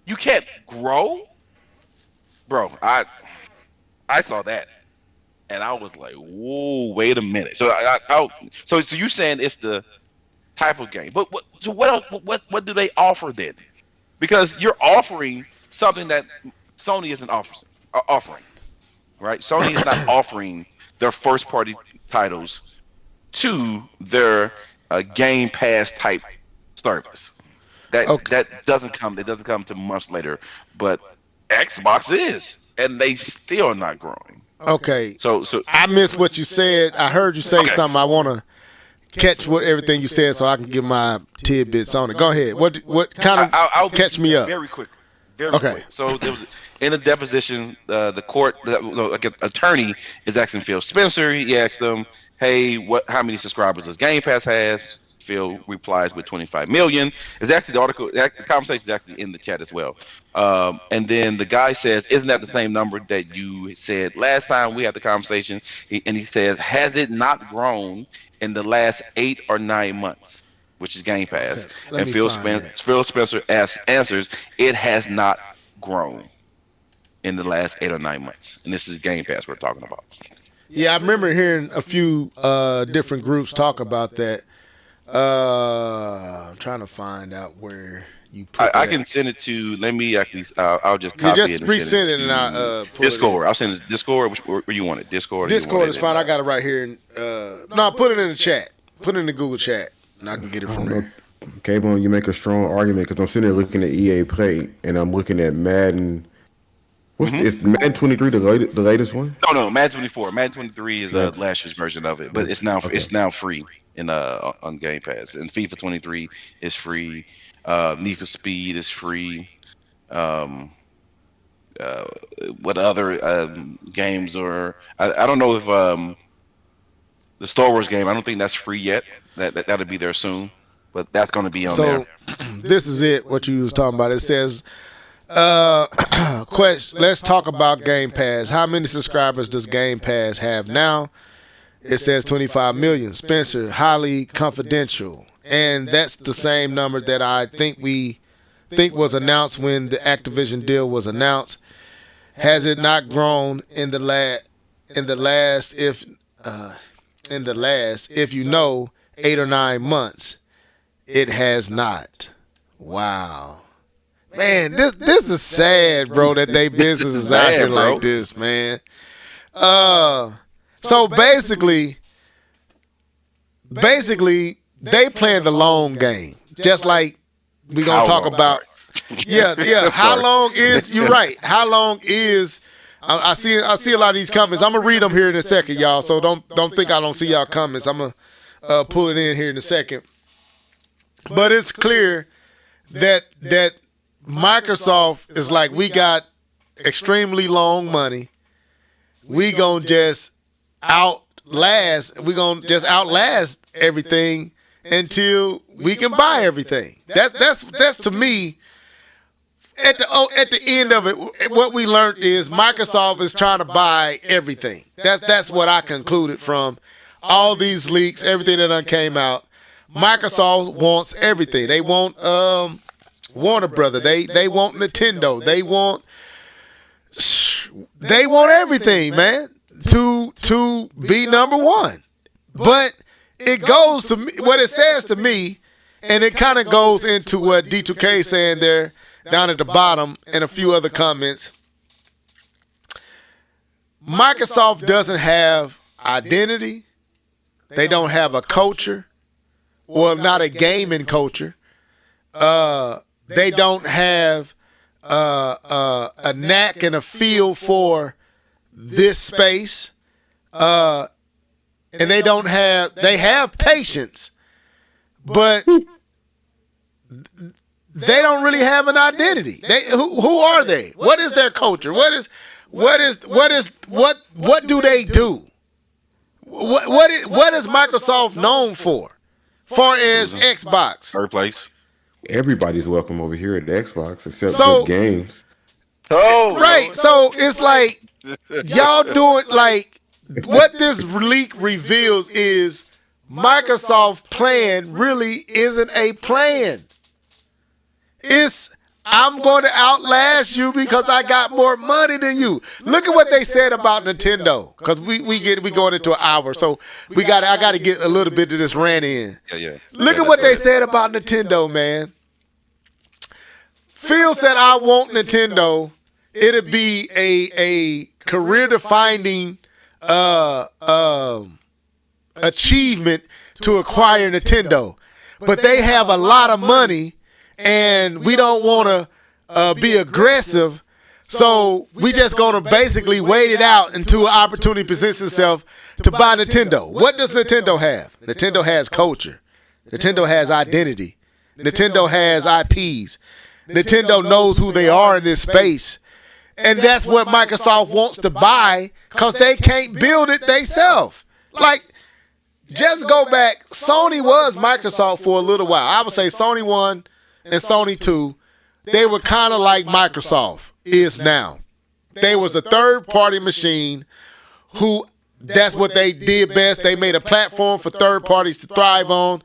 You can't grow? Bro, I saw that. And I was like, whoa, wait a minute. So so you're saying it's the type of game, but what else, what do they offer then? Because you're offering something that Sony isn't offering, right? Sony is not offering their first party titles to their Game Pass type service. That doesn't come. It doesn't come to months later, but Xbox is, and they still not growing. Okay. So I missed what you said. I heard you say something. I want to catch everything you said so I can give my tidbits on it. Go ahead. What kind of I'll catch me up? Very quick. Very quick. So there was in a deposition, the court, like an attorney is asking Phil Spencer. He asked him, "Hey, how many subscribers does Game Pass has?" Phil replies with 25 million. It's actually the conversation is actually in the chat as well. And then the guy says, "Isn't that the same number that you said last time we had the conversation?" And he says, "Has it not grown in the last 8 or 9 months?" Which is Game Pass. Okay, and Phil Spencer answers, "It has not grown in the last 8 or 9 months." And this is Game Pass we're talking about. Yeah, I remember hearing a few different groups talk about that. I'm trying to find out where you put I can send it to. Let me actually. I'll just copy it. Just and resend send it and I'll pull Discord. it I'll send it to Discord. Where you want it? Discord. Discord is fine. I got it right here. No, put it in the chat. Put it in the Google chat, and I can get it from there. K-Bone, you make a strong argument because I'm sitting there looking at EA Play and I'm looking at Madden. Is Madden 23 the latest one? No, Madden 24. Madden 23 is last year's version of it, but it's now free on Game Pass. And FIFA 23 is free. Need for Speed is free. What other games are? I don't know if the Star Wars game. I don't think that's free yet. That'll be there soon, but that's going to be on there. So this is it. What you was talking about? It says. Let's talk about Game Pass. How many subscribers does Game Pass have now? It says 25 million. Spencer, highly confidential. And that's the same number that I think was announced when the Activision deal was announced. Has it not grown in the last if you know 8 or 9 months? It has not. Wow. Man, this is sad, bro, that they business is out here like this, man. So basically, they playing the long game, just like we gonna talk about. Yeah. How long is? You're right. How long is? I see a lot of these comments. I'm gonna read them here in a second, y'all. So don't think I don't see y'all comments. I'm gonna pull it in here in a second. But it's clear that Microsoft is like, we got extremely long money. We gonna just outlast everything until we can buy everything. That's to me. At the end of it, what we learned is Microsoft is trying to buy everything. That's what I concluded from all these leaks, everything that done came out. Microsoft wants everything. They want Warner Brother. They want Nintendo. They want everything, man, to be number one. But it goes to me, what it says to me, and it kind of goes into what D2K is saying there down at the bottom and a few other comments. Microsoft doesn't have identity. They don't have a culture, or not a gaming culture. They don't have a knack and a feel for this space. And they have patience, but they don't really have an identity. Who are they? What is their culture? What do they do? What is Microsoft known for? Far as Xbox. Third place. Everybody's welcome over here at the Xbox except good games. Oh, right. So it's like y'all doing like what this leak reveals is Microsoft plan really isn't a plan. It's I'm going to outlast you because I got more money than you. Look at what they said about Nintendo, because we going into an hour, so I got to get a little bit of this rant in. Yeah. Look at what they said about Nintendo, man. Phil said, "I want Nintendo. It'll be a career-defining achievement to acquire Nintendo, but they have a lot of money." And we don't want to be aggressive, so we just going to basically wait it out until an opportunity presents itself to buy Nintendo. What does Nintendo have? Nintendo has culture. Nintendo has identity. Nintendo has IPs. Nintendo knows who they are in this space. And that's what Microsoft wants to buy because they can't build it themselves. Like, just go back. Sony was Microsoft for a little while. I would say Sony 1 and Sony 2, they were kind of like Microsoft is now. They was a third-party machine who, that's what they did best. They made a platform for third parties to thrive on.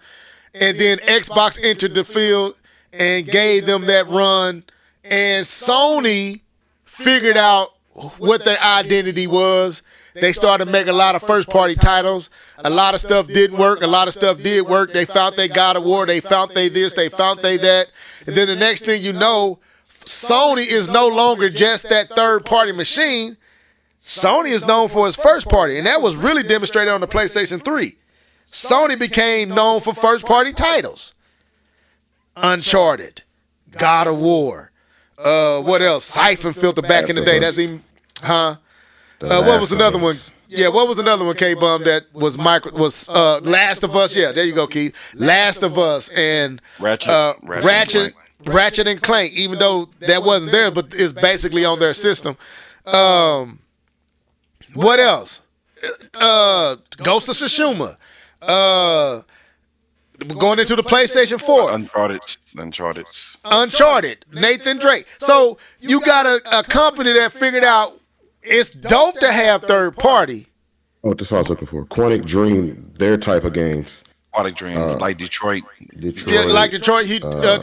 And then Xbox entered the field and gave them that run. And Sony figured out what their identity was. They started making a lot of first-party titles. A lot of stuff didn't work. A lot of stuff did work. They found they God of War. They found they this. They found they that. And then the next thing you know, Sony is no longer just that third-party machine. Sony is known for its first-party, and that was really demonstrated on the PlayStation 3. Sony became known for first-party titles. Uncharted, God of War, what else? Siphon Filter back in the day. That's even, what was another one? Yeah, what was another one, K-Bum, that was Last of Us? Yeah, there you go, Keith. Last of Us and Ratchet and Clank, even though that wasn't there, but it's basically on their system. What else? Ghost of Tsushima. Going into the PlayStation 4. Uncharted. Nathan Drake. So you got a company that figured out it's dope to have third party. Oh, that's what I was looking for. Quantic Dream, their type of games. Quantic Dream, like Detroit. Yeah, like Detroit,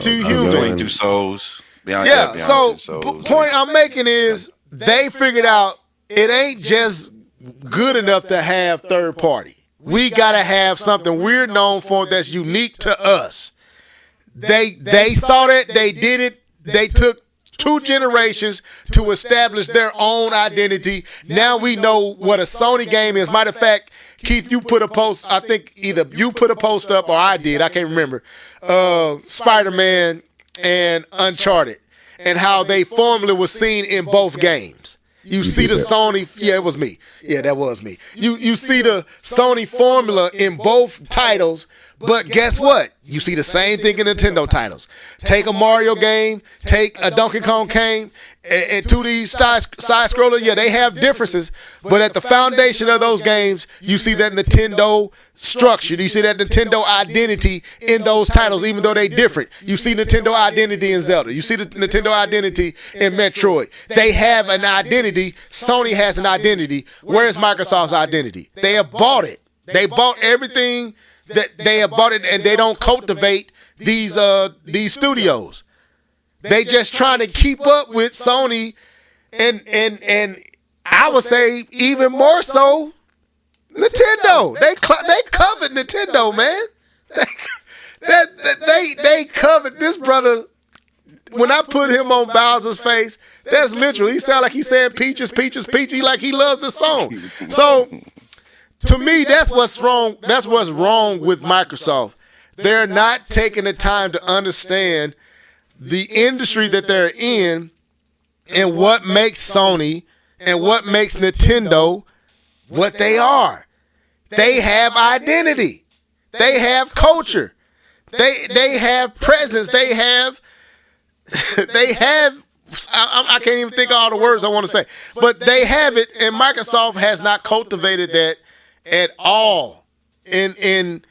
Two Human. Two Souls. Point I'm making is they figured out it ain't just good enough to have third party. We got to have something we're known for that's unique to us. They saw that, they did it, they took 2 generations to establish their own identity. Now we know what a Sony game is. Matter of fact, Keith, you put a post, I think either you put a post up or I did, I can't remember, Spider-Man and Uncharted, and how they formally was seen in both games. You see the Sony, yeah, it was me. Yeah, that was me. You see the Sony formula in both titles, but guess what? You see the same thing in Nintendo titles. Take a Mario game, take a Donkey Kong game, and 2D side-scroller, yeah, they have differences, but at the foundation of those games, you see that Nintendo structure. You see that Nintendo identity in those titles, even though they different. You see Nintendo identity in Zelda. You see the Nintendo identity in Metroid. They have an identity. Sony has an identity. Where's Microsoft's identity? They have bought it. They bought everything that they have bought it, and they don't cultivate these studios. They just trying to keep up with Sony, and I would say even more so Nintendo. They covered Nintendo, man. They covered this brother. When I put him on Bowser's face, that's literal. He sound like he's saying peaches, peaches, peachy, like he loves the song. So to me, that's what's wrong. That's what's wrong with Microsoft. They're not taking the time to understand the industry that they're in and what makes Sony and what makes Nintendo what they are. They have identity. They have culture. They have presence. They have I can't even think of all the words I want to say, but they have it, and Microsoft has not cultivated that at all. In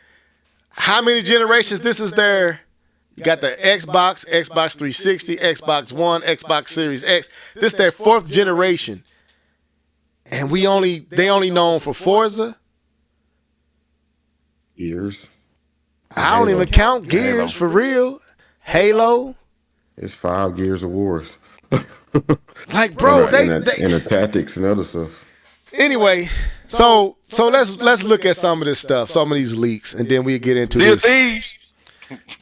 how many generations? This is their, you got the Xbox, Xbox 360, Xbox One, Xbox Series X. This is their 4th generation. And they only known for Forza. Gears. I don't even count Gears for real. Halo. It's 5 Gears of Wars. Like, bro, and the tactics and other stuff. Anyway, so let's look at some of this stuff, some of these leaks, and then we get into this.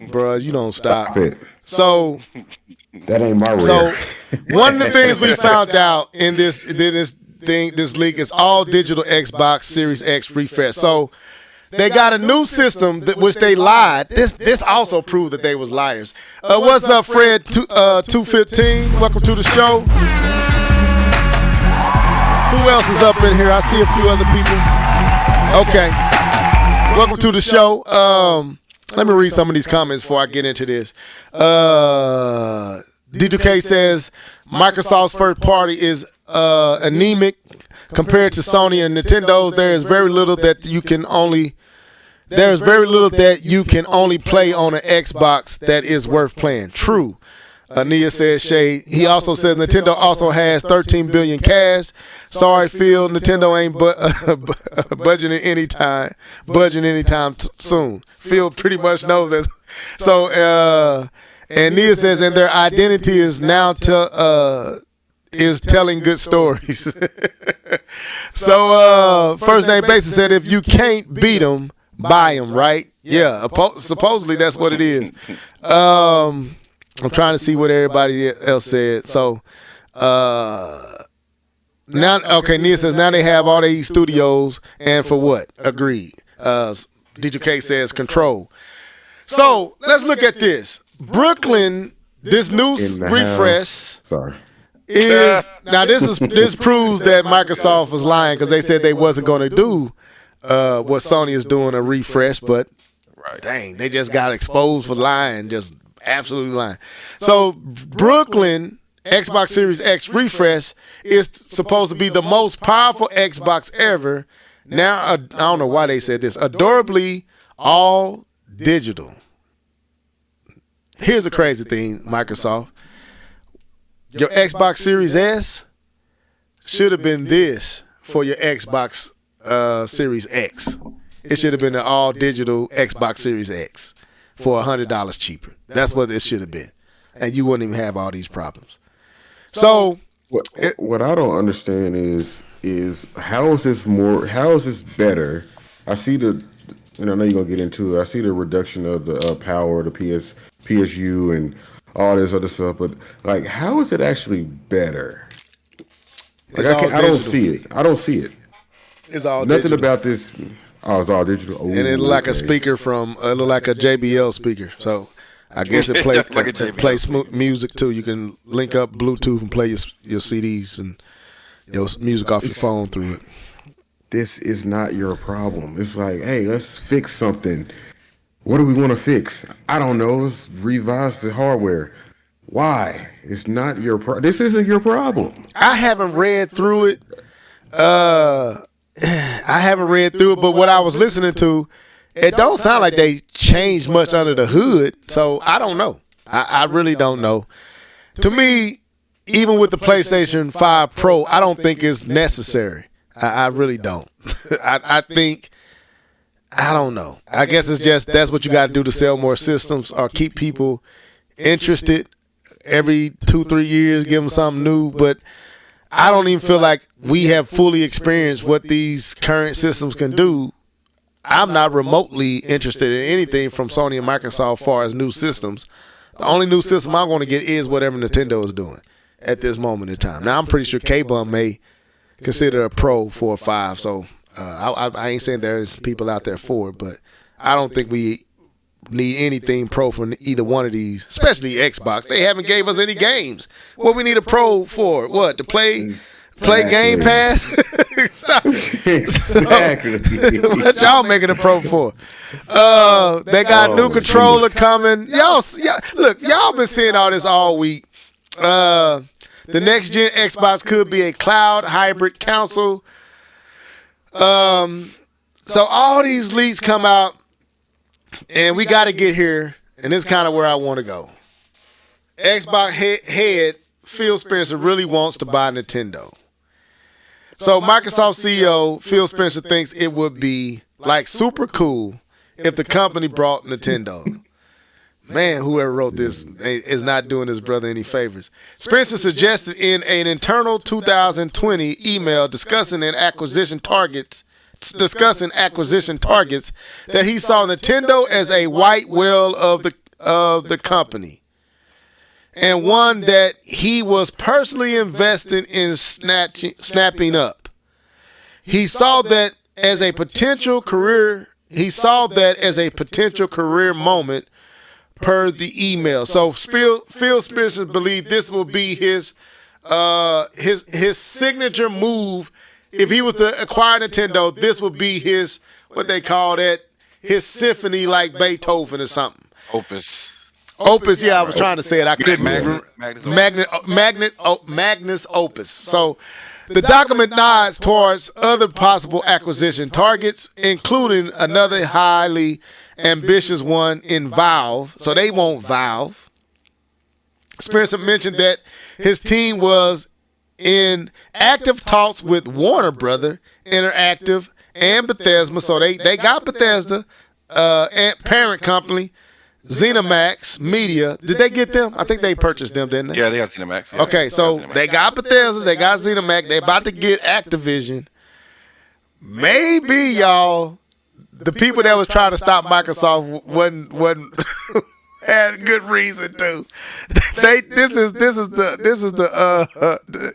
Bro, you don't stop. So that ain't my rare. So one of the things we found out in this leak is all digital Xbox Series X refresh. So they got a new system which they lied. This also proved that they was liars. What's up, Fred? 215. Welcome to the show. Who else is up in here? I see a few other people. Okay. Welcome to the show. Let me read some of these comments before I get into this. D2K says Microsoft's first party is anemic compared to Sony and Nintendo. There is very little that you can only play on an Xbox that is worth playing. True. Nia says Shade. He also says Nintendo also has 13 billion cash. Sorry, Phil. Nintendo ain't budgeting anytime soon. Phil pretty much knows that. So, and Nia says, and their identity is now is telling good stories. So, first name basis said, if you can't beat them, buy them, right? Yeah. Supposedly that's what it is. I'm trying to see what everybody else said. So, now, okay, Nia says now they have all these studios, and for what? Agreed. D2K says control. So, let's look at this. Brooklyn, this new refresh is now this proves that Microsoft was lying because they said they wasn't going to do what Sony is doing, a refresh, but dang, they just got exposed for lying, just absolutely lying. So Brooklyn Xbox Series X refresh is supposed to be the most powerful Xbox ever. Now, I don't know why they said this. Adorably all digital. Here's the crazy thing, Microsoft. Your Xbox Series S should have been this for your Xbox Series X. It should have been an all digital Xbox Series X for $100 cheaper. That's what it should have been. And you wouldn't even have all these problems. So what I don't understand is how is this better? I see and I know you're gonna get into it. I see the reduction of the power of the PSU and all this other stuff, but like, how is it actually better? Like, I don't see it. It's all nothing digital. About this. Oh, it's all digital. Ooh, and it look like a speaker it look like a JBL speaker. So I guess it plays music too. You can link up Bluetooth and play your CDs and your music off your phone through it. This is not your problem. It's like, hey, let's fix something. What do we want to fix? I don't know. Let's revise the hardware. Why? It's not your problem. This isn't your problem. I haven't read through it. But what I was listening to, it don't sound like they changed much under the hood. So I don't know. I really don't know. To me, even with the PlayStation 5 Pro, I don't think it's necessary. I really don't. I think, I don't know. I guess it's just that's what you got to do to sell more systems or keep people interested. Every 2-3 years, give them something new. But I don't even feel like we have fully experienced what these current systems can do. I'm not remotely interested in anything from Sony and Microsoft as far as new systems. The only new system I'm going to get is whatever Nintendo is doing at this moment in time. Now, I'm pretty sure K-Bum may consider a Pro for a 5, so I ain't saying there's people out there for it, but I don't think we need anything Pro from either one of these, especially Xbox. They haven't gave us any games. What we need a Pro for? What, to play Game Pass? Exactly. What y'all making a Pro for? They got a new controller coming. Y'all been seeing all this all week. The next gen Xbox could be a cloud hybrid console. So all these leaks come out, and we got to get here, and this is kind of where I want to go. Xbox head Phil Spencer really wants to buy Nintendo. So Microsoft CEO Phil Spencer thinks it would be like super cool if the company brought Nintendo. Man, whoever wrote this is not doing his brother any favors. Spencer suggested in an internal 2020 email discussing acquisition targets that he saw Nintendo as a white whale of the company, and one that he was personally invested in snapping up. He saw that as a potential career moment per the email. So Phil Spencer believed this will be his signature move. If he was to acquire Nintendo, this would be his, what they call that, his symphony like Beethoven or something. Opus. Yeah, I was trying to say it. I couldn't. Magnus Opus. So the document nods towards other possible acquisition targets, including another highly ambitious one in Valve. So they want Valve. Spencer mentioned that his team was in active talks with Warner Brother Interactive and Bethesda. So they got Bethesda, and parent company, ZeniMax Media. Did they get them? I think they purchased them, didn't they? Yeah, they got ZeniMax. Yeah. Okay, so they got Bethesda, they got ZeniMax, they about to get Activision. Maybe, y'all, the people that was trying to stop Microsoft wasn't had good reason to. This is the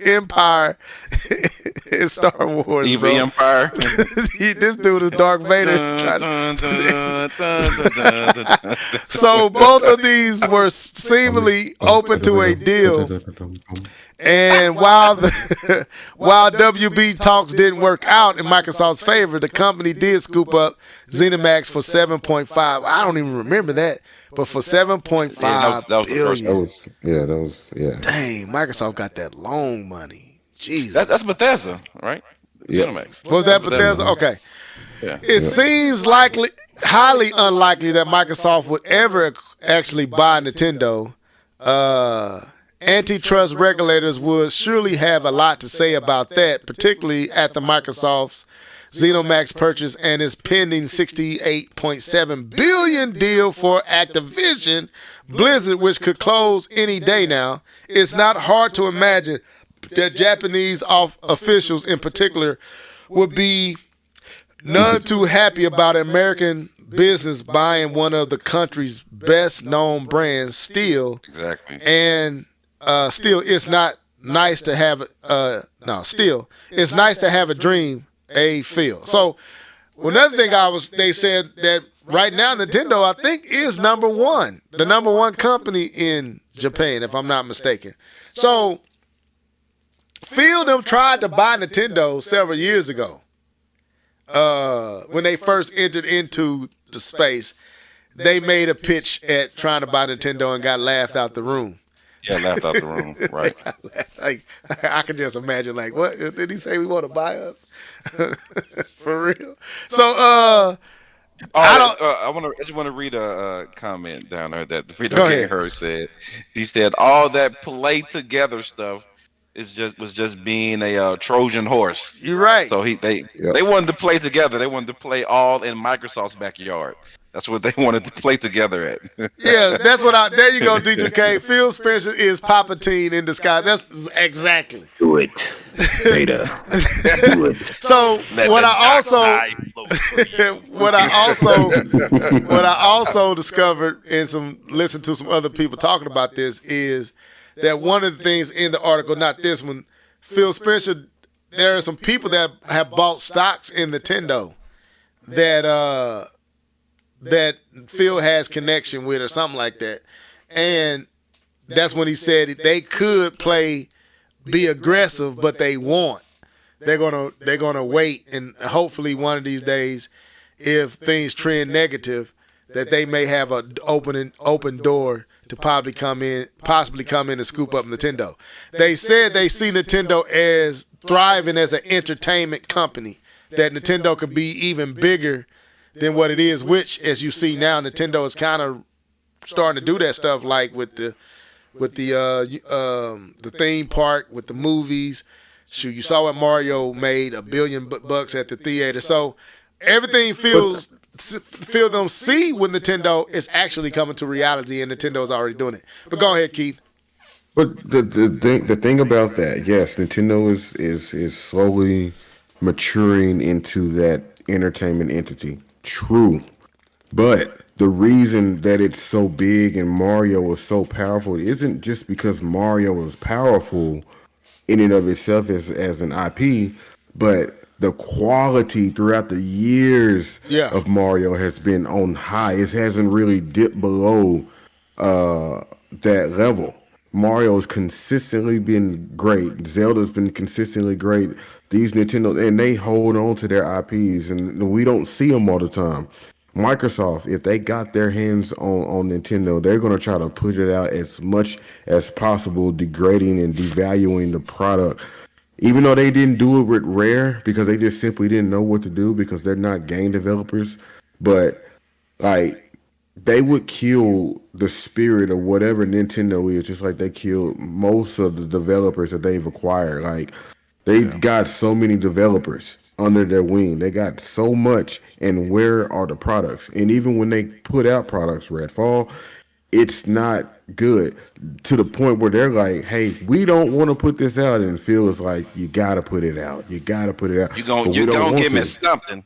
Empire in Star Wars. Evil Empire. This dude is Darth Vader. So both of these were seemingly open to a deal. And while WB talks didn't work out in Microsoft's favor, the company did scoop up ZeniMax for $7.5. I don't even remember that, but for $7.5 billion. That was. Dang, Microsoft got that long money. Jesus. That's Bethesda, right? Yeah. ZeniMax. Was that Bethesda? Okay. Yeah. It seems highly unlikely that Microsoft would ever actually buy Nintendo. Antitrust regulators would surely have a lot to say about that, particularly at the Microsoft's ZeniMax purchase and its pending $68.7 billion deal for Activision Blizzard, which could close any day now. It's not hard to imagine that Japanese officials in particular would be none too happy about American business buying one of the country's best known brands still. Exactly. And still, it's not nice to have it's nice to have a dream, Phil. So another thing they said that right now Nintendo, I think, is the number one company in Japan, if I'm not mistaken. So Phil them tried to buy Nintendo several years ago. When they first entered into the space, they made a pitch at trying to buy Nintendo and got laughed out the room. Yeah, laughed out the room, right? Like, I can just imagine, like, what did he say? We want to buy us for real? So, I just want to read a comment down there that the Freedom King Hurd said. He said all that play together stuff was just being a Trojan horse. You're right. So they wanted to play together. They wanted to play all in Microsoft's backyard. That's what they wanted to play together at. Yeah, that's what there you go, DJ K. Phil Spencer is Palpatine in disguise. That's exactly. Do it. Beta. Do it. So what I also discovered and listened to some other people talking about this is that one of the things in the article, not this one, Phil Spencer, there are some people that have bought stocks in Nintendo that Phil has connection with or something like that. And that's when he said they could be aggressive, but they won't. They're gonna wait, and hopefully one of these days, if things trend negative, that they may have an open door to possibly come in and scoop up Nintendo. They said they see Nintendo as thriving as an entertainment company, that Nintendo could be even bigger than what it is, which, as you see now, Nintendo is kind of starting to do that stuff, like with the theme park, with the movies. Shoot, you saw what Mario made, $1 billion at the theater. So everything feel them see with Nintendo is actually coming to reality, and Nintendo is already doing it. But go ahead, Keith. But the thing about that, yes, Nintendo is slowly maturing into that entertainment entity. True. But the reason that it's so big and Mario was so powerful isn't just because Mario was powerful in and of itself as an IP, but the quality throughout the years of Mario has been on high. It hasn't really dipped below that level. Mario's consistently been great. Zelda's been consistently great. These Nintendo, and they hold on to their IPs, and we don't see them all the time. Microsoft, if they got their hands on Nintendo, they're going to try to put it out as much as possible, degrading and devaluing the product. Even though they didn't do it with Rare because they just simply didn't know what to do because they're not game developers. But like, they would kill the spirit of whatever Nintendo is, just like they killed most of the developers that they've acquired. Like, they got so many developers under their wing. They got so much, and where are the products? And even when they put out products, Redfall, it's not good to the point where they're like, hey, we don't want to put this out, and Phil is like, you gotta put it out. You gotta put it out. You gonna give me something.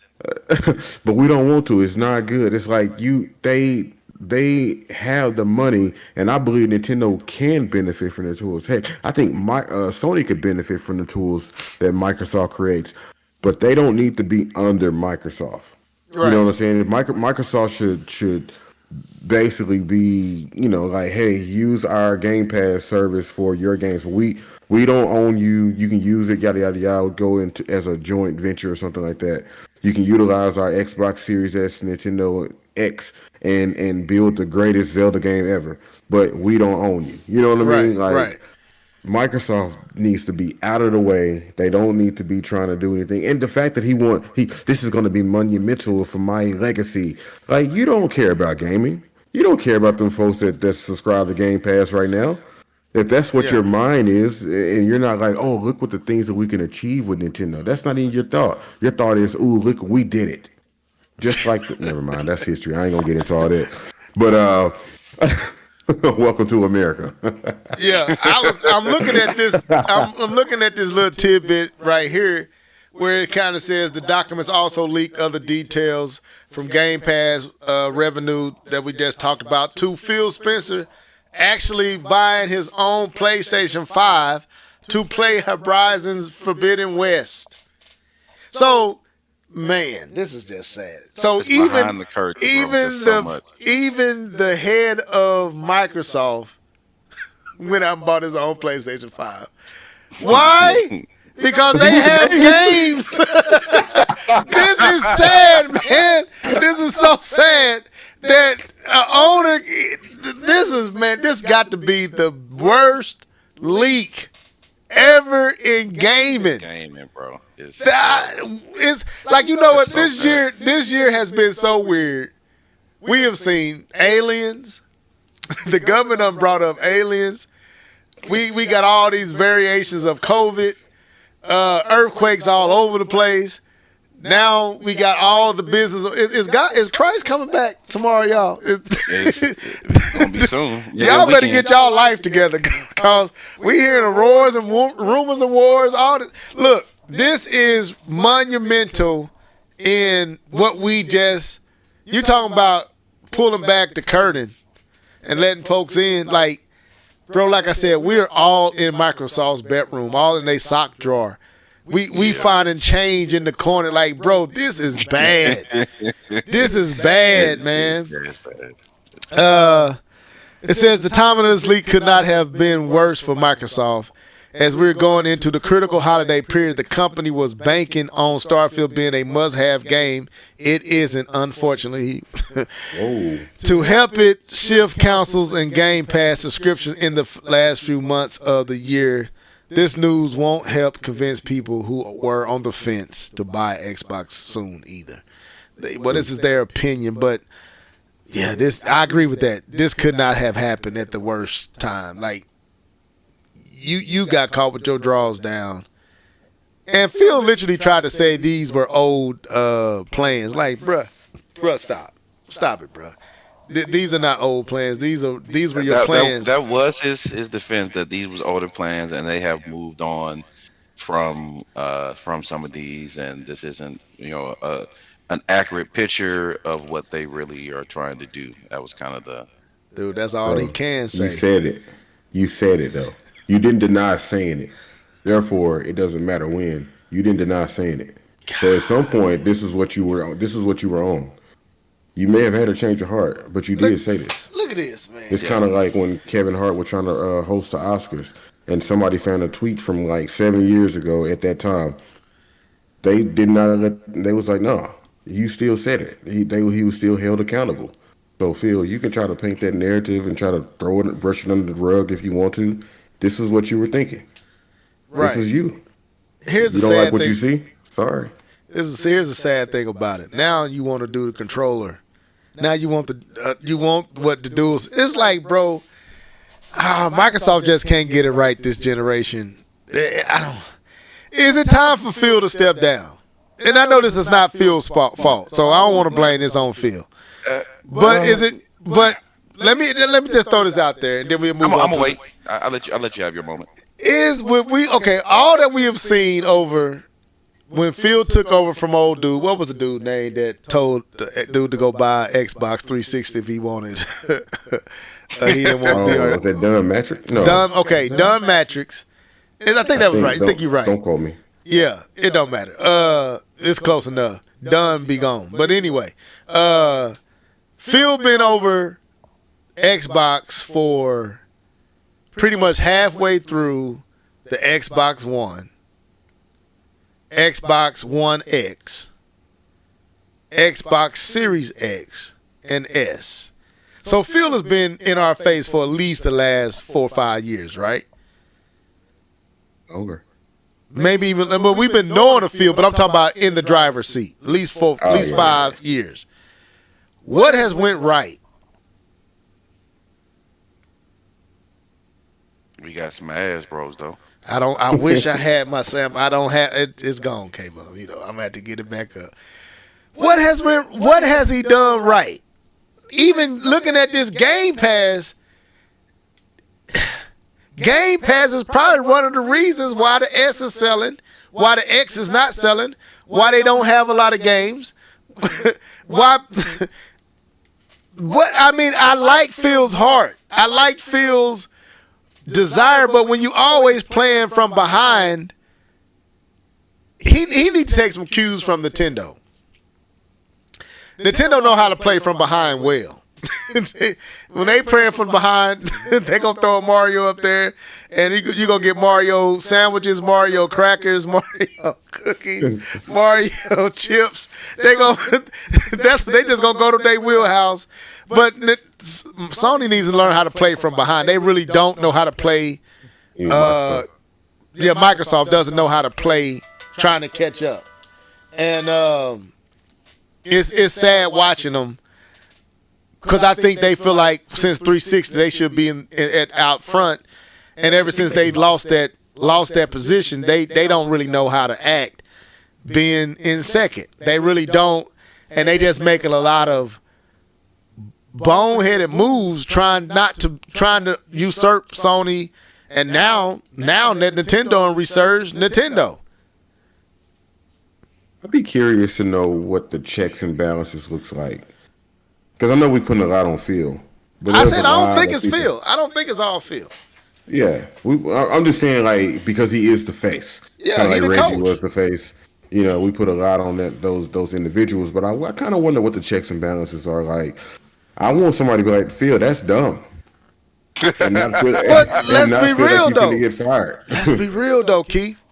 But we don't want to. It's not good. It's like they have the money, and I believe Nintendo can benefit from their tools. Heck, I think Sony could benefit from the tools that Microsoft creates, but they don't need to be under Microsoft. Right. You know what I'm saying? Microsoft should basically be, like, hey, use our Game Pass service for your games. We don't own you. You can use it, yada yada yada. Go into as a joint venture or something like that. You can utilize our Xbox Series S, Nintendo X, and build the greatest Zelda game ever. But we don't own you. You know what I mean? Like, Microsoft needs to be out of the way. They don't need to be trying to do anything. And the fact that this is going to be monumental for my legacy. Like, you don't care about gaming. You don't care about them folks that subscribe to Game Pass right now. If that's what your mind is, and you're not like, oh, look what the things that we can achieve with Nintendo. That's not even your thought. Your thought is, ooh, look, we did it. Just like never mind, that's history. I ain't gonna get into all that. But welcome to America. I'm looking at this. I'm looking at this little tidbit right here, where it kind of says the documents also leak other details from Game Pass revenue that we just talked about to Phil Spencer actually buying his own PlayStation 5 to play Horizon's Forbidden West. So, man, this is just sad. So it's even the curtain, even the head of Microsoft went out and bought his own PlayStation 5. Why? Because they have games. This is sad, man. This is so sad that owner. This got to be the worst leak ever in gaming. Gaming, bro. It's like, you know what? This year has been so weird. We have seen aliens. The government done brought up aliens. We got all these variations of COVID. Earthquakes all over the place. Now we got all the business. Is Christ coming back tomorrow, y'all? It's gonna be soon. Y'all better get y'all life together, because we hearing the roars and rumors of wars. All this. Look, this is monumental in what we just. You talking about pulling back the curtain and letting folks in, like. Bro, like I said, we're all in Microsoft's bedroom, all in their sock drawer. We finding change in the corner. Like, bro, this is bad. This is bad, man. It says the timing of this leak could not have been worse for Microsoft. As we're going into the critical holiday period, the company was banking on Starfield being a must-have game. It isn't, unfortunately. To help it shift consoles and Game Pass subscriptions in the last few months of the year, this news won't help convince people who were on the fence to buy Xbox soon either. Well, this is their opinion, but yeah, I agree with that. This could not have happened at the worst time. Like, You got caught with your drawers down, And Phil literally tried to say these were old plans. Like, bruh, stop it, bruh. These are not old plans. These were your plans. That was his defense, that these was older plans and they have moved on from some of these, and this isn't an accurate picture of what they really are trying to do. That was kind of the dude. That's all he can say. You said it though. You didn't deny saying it. Therefore, it doesn't matter when. You didn't deny saying it. So at some point, this is what you were on. You may have had a change of heart, but you did say this. Look at this, man. It's kind of like when Kevin Hart was trying to host the Oscars, and somebody found a tweet from like 7 years ago. At that time, they did not. They was like, no, you still said it. He was still held accountable. So Phil, you can try to paint that narrative and try to brush it under the rug if you want to. This is what you were thinking. Right. This is you. Here's you the don't sad like what thing. you see? Sorry. Here's the sad thing about it. Now you want to do the controller. Now you want what to do. It's like, bro, Microsoft just can't get it right this generation. Is it time for Phil to step down? And I know this is not Phil's fault, so I don't want to blame this on Phil. But is it? But let me just throw this out there, and then we'll move on. I'm gonna wait. I'll let you have your moment. All that we have seen over when Phil took over from old dude? What was the dude name that told the dude to go buy Xbox 360 if he wanted? He didn't want was that Dunn Matrix? No. Dunn Matrix. I think that was right. I think you're right. Don't quote me. Yeah, it don't matter. It's close enough. Dunn be gone. But anyway, Phil been over Xbox for pretty much halfway through the Xbox One, Xbox One X, Xbox Series X, and S. So Phil has been in our face for at least the last 4 or 5 years, right? Okay. Maybe even, but we've been knowing of Phil, but I'm talking about in the driver's seat, at least 5 years. What has went right? We got some ass bros though. I wish I had my sample. I don't have it. It's gone, K-Bo. I'm gonna have to get it back up. What has he done right? Even looking at this Game Pass, Game Pass is probably one of the reasons why the S is selling, why the X is not selling, why they don't have a lot of games. Why? I like Phil's heart. I like Phil's desire, but when you always playing from behind, he needs to take some cues from Nintendo. Nintendo know how to play from behind well. When they playing from behind, they gonna throw a Mario up there, and you gonna get Mario sandwiches, Mario crackers, Mario cookies, Mario chips. They just gonna go to their wheelhouse. But Sony needs to learn how to play from behind. They really don't know how to play. Microsoft doesn't know how to play trying to catch up, and it's sad watching them. Because I think they feel like since 360 they should be out front, and ever since they lost that position, they don't really know how to act being in second. They really don't, and they just making a lot of boneheaded moves trying to usurp Sony, and now that Nintendo and resurge Nintendo. I'd be curious to know what the checks and balances looks like. Because I know we putting a lot on Phil. But I said I don't think it's Phil. I don't think it's all Phil. Yeah, I'm just saying, like, because he is the face. Yeah, kind of like Reggie coach. was the face. We put a lot on those individuals. But I kind of wonder what the checks and balances are like. I want somebody to be like, Phil, that's dumb. But let's be real though. Get fired. Let's be real though, Keith.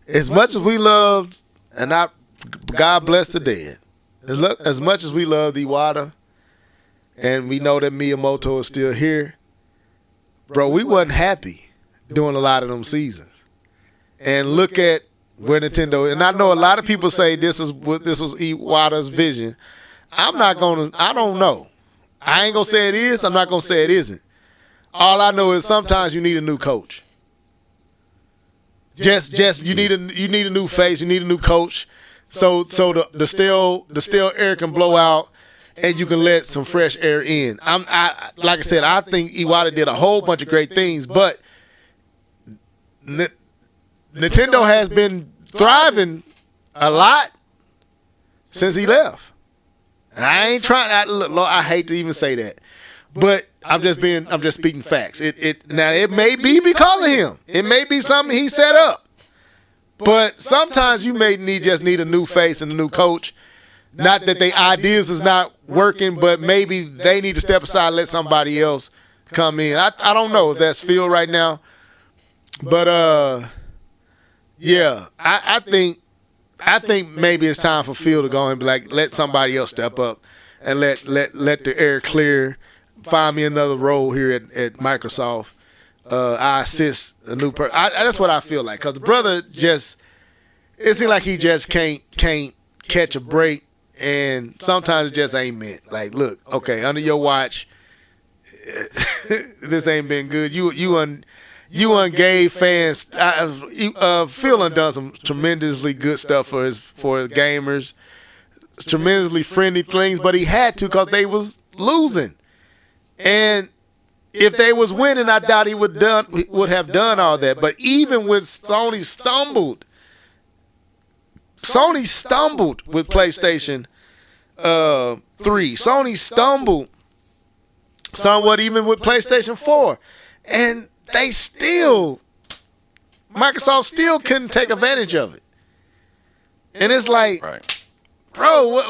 As much as we loved, and God bless the dead. As much as we love Iwata, and we know that Miyamoto is still here, bro, we wasn't happy doing a lot of them seasons. And look at where Nintendo, and I know a lot of people say this was Iwata's vision. I don't know. I ain't gonna say it is. I'm not gonna say it isn't. All I know is sometimes you need a new coach. Just you need a new face, you need a new coach, so the stale air can blow out, and you can let some fresh air in. Like I said, I think Iwata did a whole bunch of great things, but Nintendo has been thriving a lot since he left. And I ain't trying. I hate to even say that, but I'm just speaking facts. Now it may be because of him. It may be something he set up. But sometimes you may just need a new face and a new coach. Not that their ideas is not working, but maybe they need to step aside and let somebody else come in. I don't know if that's Phil right now. But yeah, I think maybe it's time for Phil to go and be like, let somebody else step up and let the air clear. Find me another role here at Microsoft. I assist a new person. That's what I feel like, because the brother it seems like he just can't catch a break, and sometimes it just ain't meant. Like, look, okay, under your watch, this ain't been good. You gave fans. Phil done some tremendously good stuff for gamers, tremendously friendly things, but he had to because they was losing. And if they was winning, I doubt he would have done all that. But even with Sony stumbled with PlayStation 3. Sony stumbled somewhat even with PlayStation 4. And Microsoft still couldn't take advantage of it. And it's like, bro,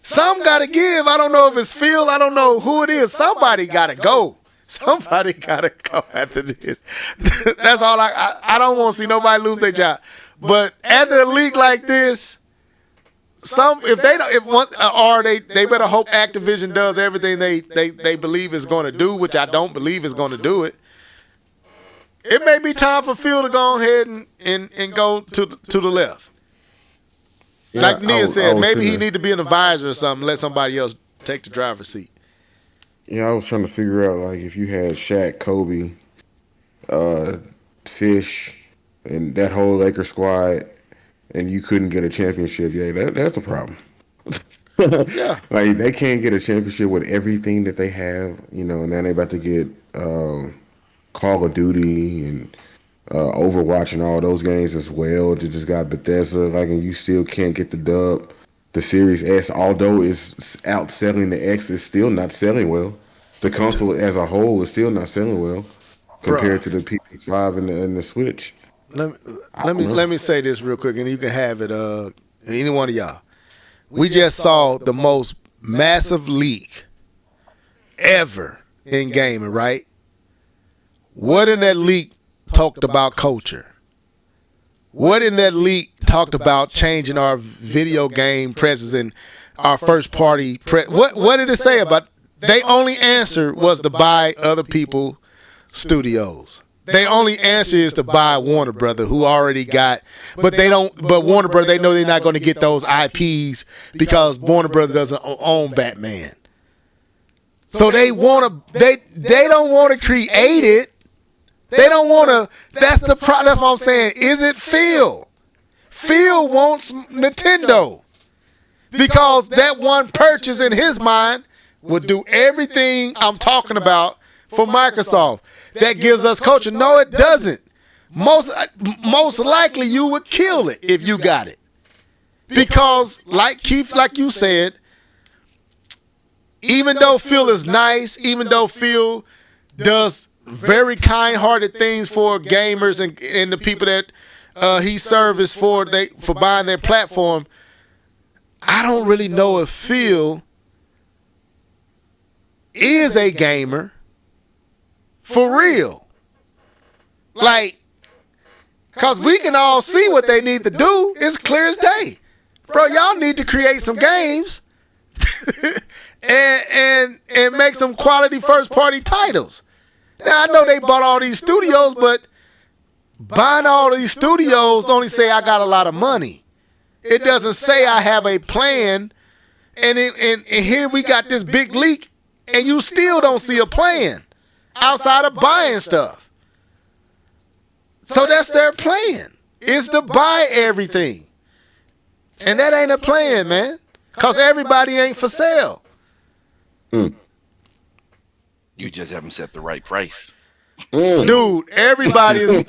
some got to give. I don't know if it's Phil. I don't know who it is. Somebody got to go. Somebody got to go after this. That's all I don't want to see nobody lose their job. But after a league like this, they better hope Activision does everything they believe is going to do, which I don't believe is going to do it. It may be time for Phil to go ahead and go to the left. Yeah, like Nia said, maybe he need to be an advisor or something, let somebody else take the driver's seat. Yeah, I was trying to figure out, like, if you had Shaq, Kobe, Fish, and that whole Lakers squad, and you couldn't get a championship, that's a problem. Yeah. Like, they can't get a championship with everything that they have, now they about to get Call of Duty and Overwatch and all those games as well. They just got Bethesda, and you still can't get the dub. The Series S, although it's outselling the X, is still not selling well. The console as a whole is still not selling well compared to the PS5 and the Switch. Let me say this real quick, and you can have it. Any one of y'all. We just saw the most massive leak ever in gaming, right? What in that leak talked about culture? What in that leak talked about changing our video game presence and our first party? What did it say about? They only answer was to buy other people studios. Their only answer is to buy Warner Brother, who already got, but they don't. But Warner Brother, they know they're not going to get those IPs because Warner Brother doesn't own Batman. So they want to. They don't want to create it. They don't want to. That's the problem. That's what I'm saying. Is it Phil? Phil wants Nintendo because that one purchase in his mind would do everything I'm talking about for Microsoft. That gives us culture. No, it doesn't. Most likely you would kill it if you got it. Because, like Keith, like you said, even though Phil is nice, even though Phil does very kind-hearted things for gamers and the people that he serves for buying their platform, I don't really know if Phil is a gamer for real. Like, because we can all see what they need to do. It's clear as day. Bro, y'all need to create some games and make some quality first-party titles. Now, I know they bought all these studios, but buying all these studios only say I got a lot of money. It doesn't say I have a plan. And here we got this big leak, and you still don't see a plan outside of buying stuff. So that's their plan, is to buy everything. And that ain't a plan, man. Because everybody ain't for sale. You just haven't set the right price. Dude, everybody is...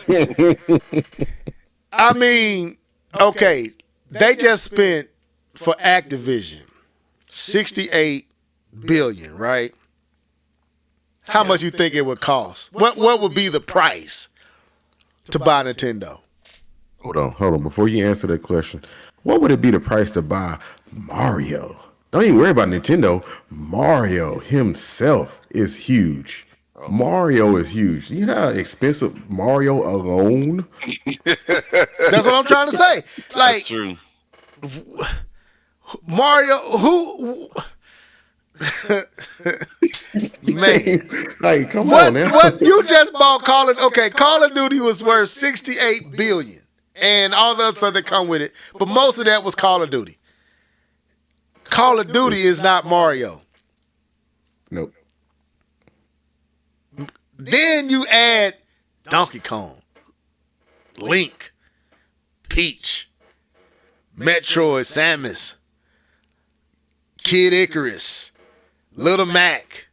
I mean, okay, they just spent for Activision $68 billion, right? How much you think it would cost? What would be the price to buy Nintendo? Hold on. Before you answer that question, what would it be the price to buy Mario? Don't even worry about Nintendo. Mario himself is huge. Mario is huge. You know how expensive Mario alone? That's what I'm trying to say. Like, That's true. Mario, who... Man, like, come on now. What you just bought Call of Duty was worth $68 billion. And all the other stuff that come with it. But most of that was Call of Duty. Call of Duty is not Mario. Nope. Then you add Donkey Kong, Link, Peach, Metroid, Samus, Kid Icarus, Little Mac.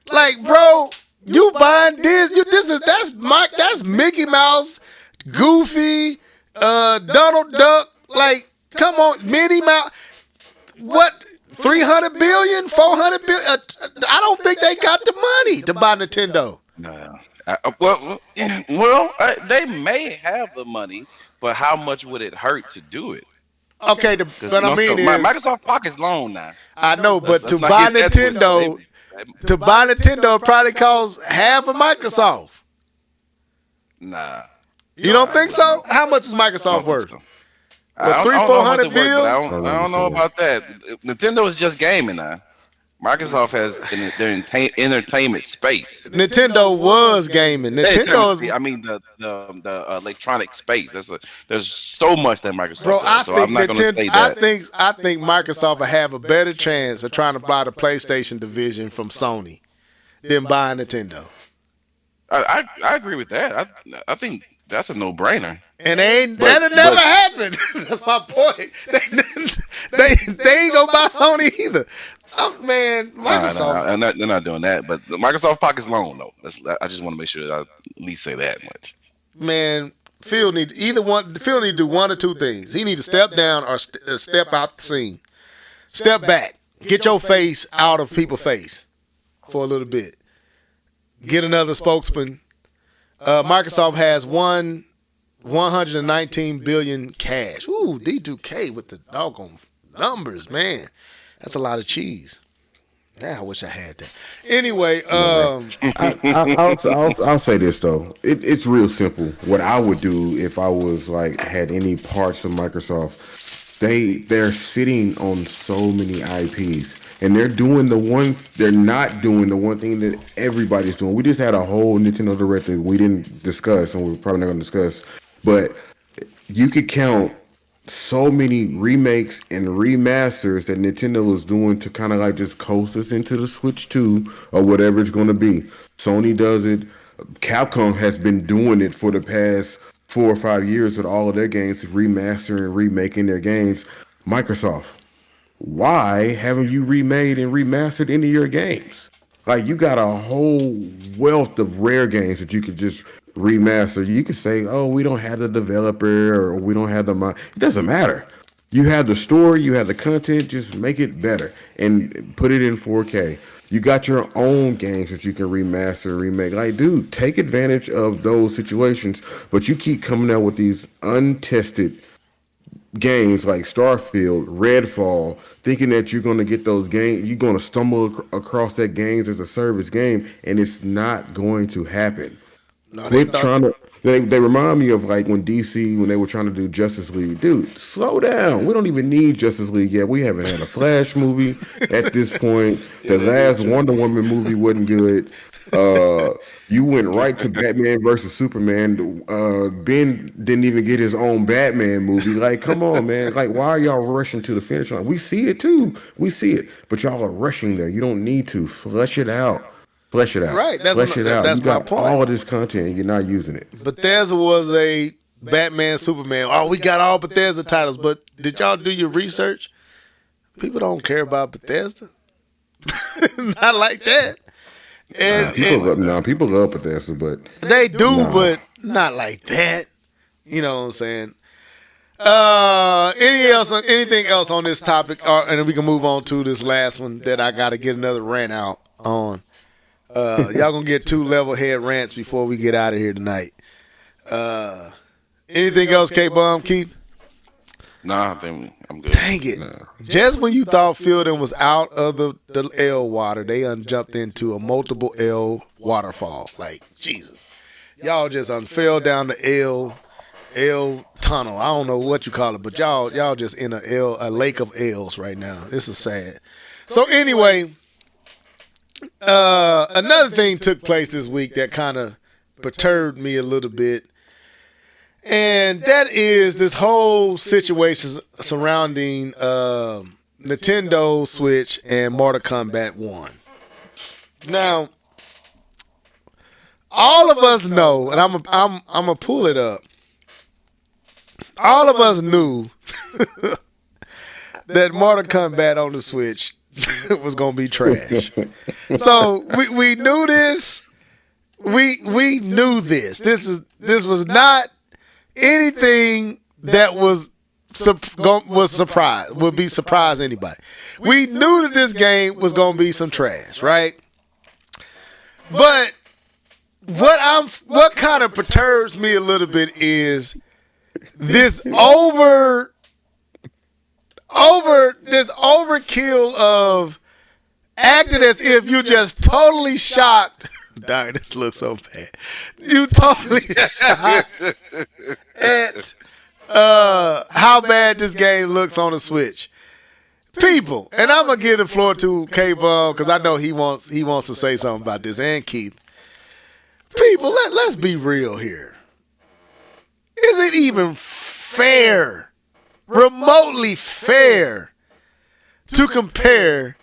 Like, bro, you buying this? That's Mickey Mouse, Goofy, Donald Duck. Like, come on, Minnie Mouse. What? 300 billion, 400 billion? I don't think they got the money to buy Nintendo. No. They may have the money, but how much would it hurt to do it? Okay, but I mean, Microsoft pocket's long now. I know, but to buy Nintendo, it probably costs half of Microsoft. Nah. You don't think so? How much is Microsoft worth? What, 300-400 billion? I don't know about that. Nintendo is just gaming now. Microsoft has their entertainment space. Nintendo was gaming. Nintendo is. I mean the electronic space. There's so much that Microsoft. Bro, does, I'm not going to say that. I think Microsoft will have a better chance of trying to buy the PlayStation division from Sony than buying Nintendo. I agree with that. I think that's a no-brainer. And that'll never happen. That's my point. They ain't gonna buy Sony either. Man, Microsoft. No, they're not doing that. But the Microsoft pocket's long though. I just want to make sure I at least say that much. Man, Phil need to do one or two things. He need to step down or step out the scene. Step back. Get your face out of people's face for a little bit. Get another spokesman. Microsoft has 119 billion cash. Ooh, D2K with the doggone numbers, man. That's a lot of cheese. Yeah, I wish I had that. Anyway, I'll say this though. It's real simple. What I would do if I was had any parts of Microsoft, they're sitting on so many IPs. And they're not doing the one thing that everybody's doing. We just had a whole Nintendo Direct that we didn't discuss, and we're probably not going to discuss. But you could count so many remakes and remasters that Nintendo is doing to kind of just coast us into the Switch 2 or whatever it's going to be. Sony does it. Capcom has been doing it for the past 4 or 5 years with all of their games, remastering and remaking their games. Microsoft, why haven't you remade and remastered any of your games? You got a whole wealth of rare games that you could just remaster. You could say, oh, we don't have the developer or we don't have the money. It doesn't matter. You have the story, you have the content, just make it better and put it in 4K. You got your own games that you can remaster and remake. Dude, take advantage of those situations, but you keep coming out with these untested games like Starfield, Redfall, thinking that you're going to get those games, you're going to stumble across that games as a service game, and it's not going to happen. No, they remind me of when DC, when they were trying to do Justice League. Dude, slow down. We don't even need Justice League yet. We haven't had a Flash movie at this point. The last Wonder Woman movie wasn't good. You went right to Batman versus Superman. Ben didn't even get his own Batman movie. Come on, man. Why are y'all rushing to the finish line? We see it too. We see it. But y'all are rushing there. You don't need to. Flesh it out. Flesh it out. Right. Flesh it out. That's you my got point. all this content and you're not using it. Bethesda was a Batman, Superman. Oh, we got all Bethesda titles, but did y'all do your research? People don't care about Bethesda. Not like that. And people love Bethesda, but they do, but not like that. You know what I'm saying? Anything else on this topic? And then we can move on to this last one that I got to get another rant out on. Y'all gonna get 2 level head rants before we get out of here tonight. Anything else, K-Bomb, Keith? Nah, I think I'm good. Dang it. Just when you thought Fielding was out of the L water, they jumped into a multiple L waterfall. Like, Jesus. Y'all just fell down the L tunnel. I don't know what you call it, but y'all just in a lake of L's right now. This is sad. So anyway, another thing took place this week that kind of perturbed me a little bit. And that is this whole situation surrounding Nintendo Switch and Mortal Kombat 1. Now, all of us know, and I'm gonna pull it up. All of us knew that Mortal Kombat on the Switch was gonna be trash. So we knew this. We knew this. This was not anything that would be surprise anybody. We knew that this game was gonna be some trash, right? But what kind of perturbs me a little bit is this overkill of acting as if you just totally shocked. Darn, this looks so bad. You totally shocked at how bad this game looks on the Switch. People, and I'm gonna give the floor to K-Bum because I know he wants to say something about this, and Keith. People, let's be real here. Is it even fair, remotely fair, to compare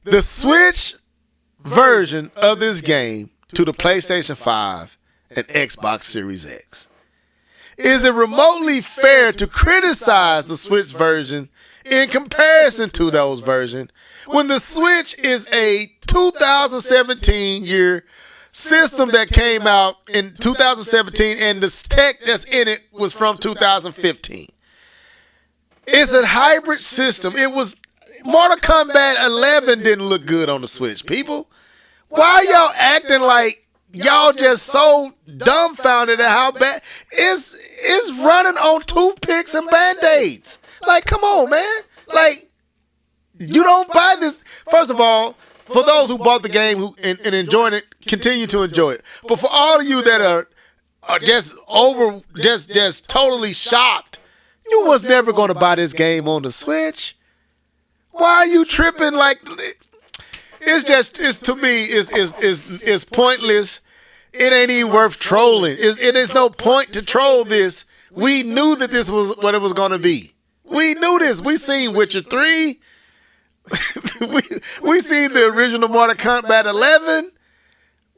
the Switch version of this game to the PlayStation 5 and Xbox Series X? Is it remotely fair to criticize the Switch version in comparison to those versions when the Switch is a 2017 year system that came out in 2017 and the tech that's in it was from 2015? It's a hybrid system. It was Mortal Kombat 11 didn't look good on the Switch. People, why are y'all acting like y'all just so dumbfounded at how bad it's running on toothpicks and Band-Aids? Like, come on, man. Like, you don't buy this. First of all, for those who bought the game and enjoyed it, continue to enjoy it. But for all of you that are just totally shocked, you was never going to buy this game on the Switch. Why are you tripping? Like, it's to me, it's pointless. It ain't even worth trolling. It is no point to troll this. We knew that this was what it was going to be. We knew this. We seen Witcher 3. we seen the original Mortal Kombat 11.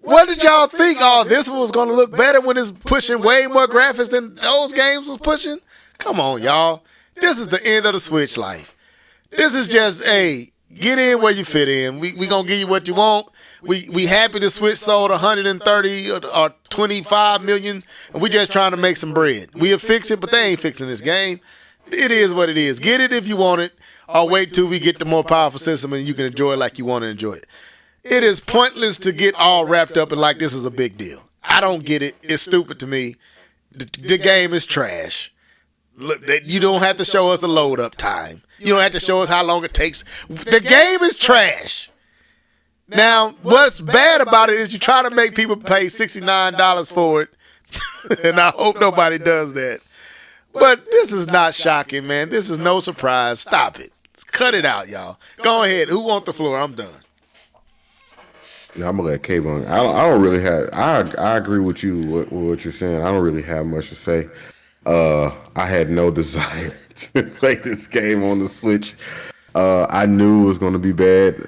What did y'all think? Oh, this one was going to look better when it's pushing way more graphics than those games was pushing? Come on, y'all. This is the end of the Switch life. This is just, hey, get in where you fit in. We going to give you what you want. We happy the Switch sold 130 or 25 million, and we just trying to make some bread. We'll fix it, but they ain't fixing this game. It is what it is. Get it if you want it, or wait till we get the more powerful system and you can enjoy it like you want to enjoy it. It is pointless to get all wrapped up and like this is a big deal. I don't get it. It's stupid to me. The game is trash. Look, you don't have to show us a load up time. You don't have to show us how long it takes. The game is trash. Now, what's bad about it is you try to make people pay $69 for it, and I hope nobody does that. But this is not shocking, man. This is no surprise. Stop it. Cut it out, y'all. Go ahead. Who wants the floor? I'm done. Yeah, I'm gonna let K-Bone. I don't really have. I agree with you with what you're saying. I don't really have much to say. I had no desire to play this game on the Switch. I knew it was going to be bad.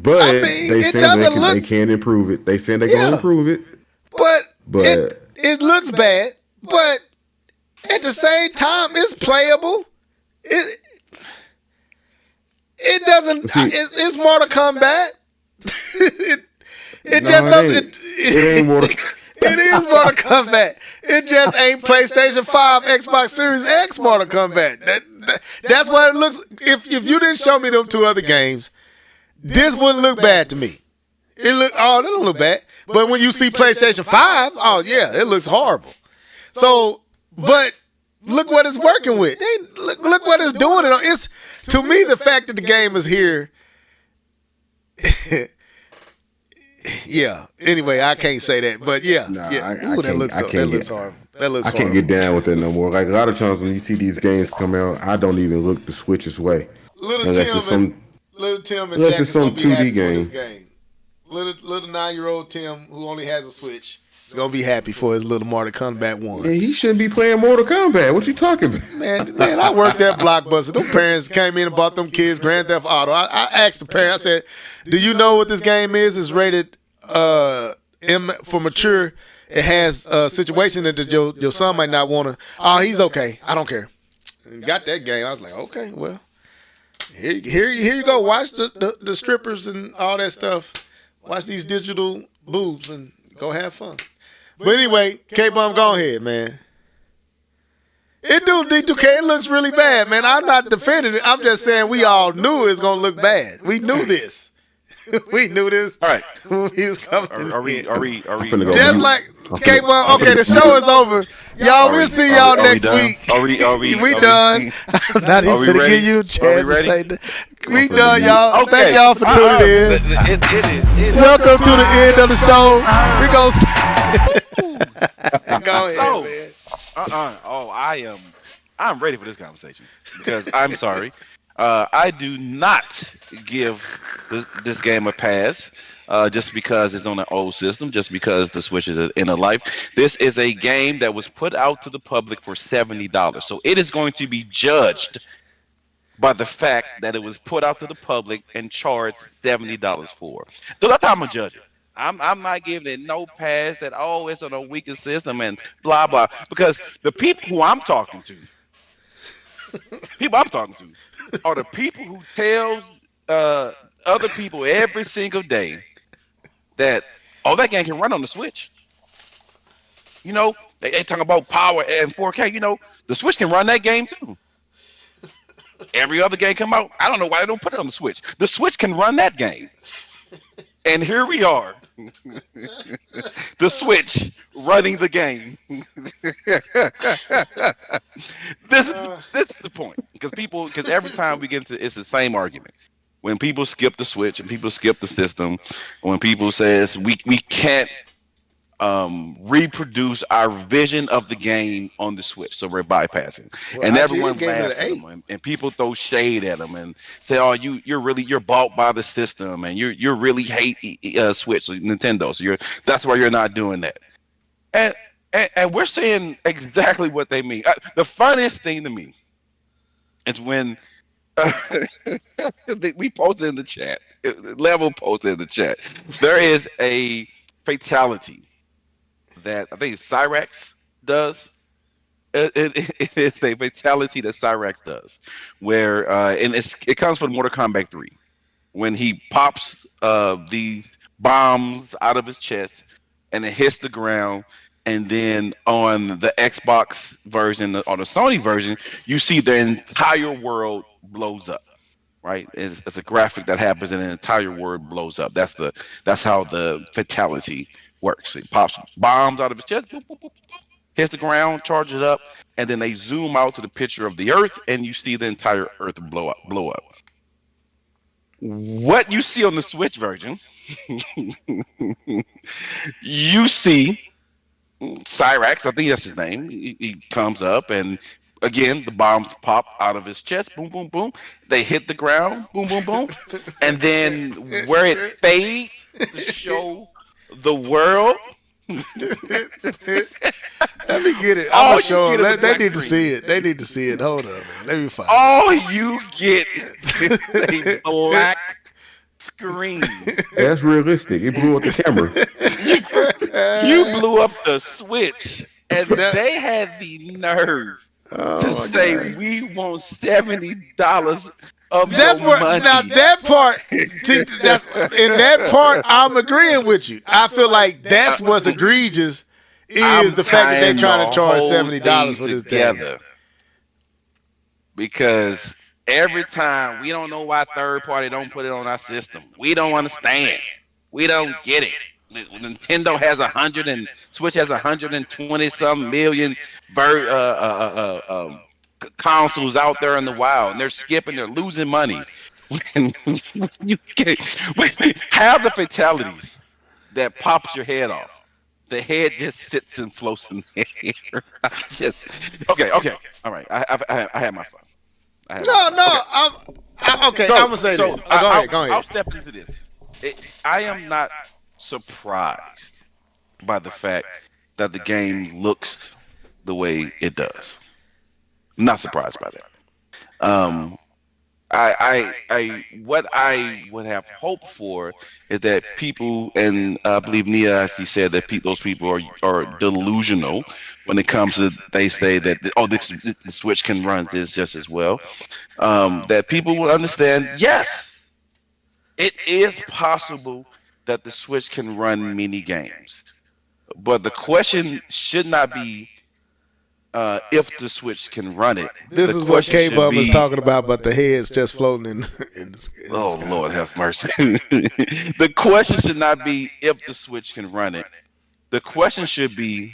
But I mean, they it say doesn't they look. can improve it. They say they're Yeah. going to improve it. But it looks bad. But at the same time, it's playable. It doesn't. See- It's Mortal Kombat. It No, just it doesn't. ain't. It ain't Mortal It is Mortal Kombat. It just ain't PlayStation 5, Xbox Series X Mortal Kombat. That's what it looks. If you didn't show me them two other games, this wouldn't look bad to me. It don't look bad. But when you see PlayStation 5, oh yeah, it looks horrible. So, but look what it's working with. Look what it's doing. It's, to me, the fact that the game is here. Yeah. Anyway, I can't say that, but yeah, Nah, yeah. I Ooh, that can't- looks I horrible. can't That looks get- horrible. That looks I can't horrible. get down with that no more. Like a lot of times when you see these games come out, I don't even look the Switch's way. Little Unless Tim it's some- and unless Jack it's is gonna some be 2D happy game. for this game. Little 9-year-old Tim who only has a Switch is gonna be happy for his little Mortal Kombat 1. Yeah, he shouldn't be playing Mortal Kombat. What you talking about? Man, I worked at Blockbuster. Them parents came in and bought them kids Grand Theft Auto. I asked the parent, I said, "Do you know what this game is? It's rated M for mature. It has a situation that your son might not want to. Oh, he's okay. I don't care." And got that game. I was like, okay, well, here you go. Watch the strippers and all that stuff. Watch these digital boobs and go have fun. But anyway, K-Bum, go ahead, man. It do D2K. It looks really bad, man. I'm not defending it. I'm just saying we all knew it was gonna look bad. We knew this. We knew this. All right. He was coming. Are we? finna go Just mute. like K-Bum. Okay, the show is over. Y'all, we'll see y'all next week. We done. I'm not even we gonna ready? give you a Are we chance to ready? say that. We done, y'all. Okay. Thank y'all for tuning in. It is. Welcome to the end of the show. We gonna go ahead, So, man. Oh, I'm ready for this conversation because I'm sorry. I do not give this game a pass just because it's on an old system, just because the Switch is in a life. This is a game that was put out to the public for $70. So it is going to be judged by the fact that it was put out to the public and charged $70 for. So that's how I'm going to judge it. I'm not giving it no pass that, oh, it's on a weaker system and blah, blah. Because the people who I'm talking to, are the people who tells other people every single day that, oh, that game can run on the Switch. You know, they talk about power and 4K. You know, the Switch can run that game too. Every other game come out, I don't know why they don't put it on the Switch. The Switch can run that game. And here we are. The Switch running the game. This is the point. Because every time we get into it's the same argument. When people skip the Switch and people skip the system, when people says we can't reproduce our vision of the game on the Switch, so we're bypassing. Well, and IGN everyone gave it laughs an at 8. them, and people throw shade at them and say, "Oh, you're bought by the system, and you really hate Switch, so Nintendo. So that's why you're not doing that." And we're saying exactly what they mean. The funniest thing to me is when we posted in the chat. Level posted in the chat. There is a fatality that I think Cyrax does. It is a fatality that Cyrax does, where and it comes from Mortal Kombat 3, when he pops the bombs out of his chest and it hits the ground, and then on the Xbox version or the Sony version, you see the entire world blows up. Right, it's a graphic that happens and the entire world blows up. That's how the fatality works. It pops bombs out of his chest, boop, boop, boop, boop, hits the ground, charges up, and then they zoom out to the picture of the Earth, and you see the entire Earth blow up. What you see on the Switch version, you see Cyrax, I think that's his name. He comes up and again, the bombs pop out of his chest, boom, boom, boom. They hit the ground, boom, boom, boom. And then where it fades to show the world. Let me get it. All I'm you show get them. is a They black need to screen. see it. They need to see it. Hold up, man. Let me find it. All you get is a black screen. That's realistic. It blew up the camera. You blew up the switch, and they had the nerve to say we want $70 of That's your what. money. Now that part, see, that's in that part, I'm agreeing with you. I feel like that's what's egregious is the fact that they're trying to charge $70 for this thing. Because every time we don't know why third party don't put it on our system. We don't understand. We don't get it. Nintendo has Switch has 120 some million consoles out there in the wild, and they're skipping. They're losing money. You have the fatalities that pops your head off. The head just sits and floats in the air. Okay, all right. I had my fun. I'm gonna say this. Go ahead. I'll step into this. I am not surprised by the fact that the game looks the way it does. I'm not surprised by that. What I would have hoped for is that people, and I believe Nia actually said that those people are delusional when it comes to, they say that the Switch can run this just as well. That people will understand, yes, it is possible that the Switch can run mini games, but the question should not be if the Switch can run it. This is what K-Bum is talking about, but the head's just floating in the Oh, Lord have mercy. The question should not be if the Switch can run it. The question should be,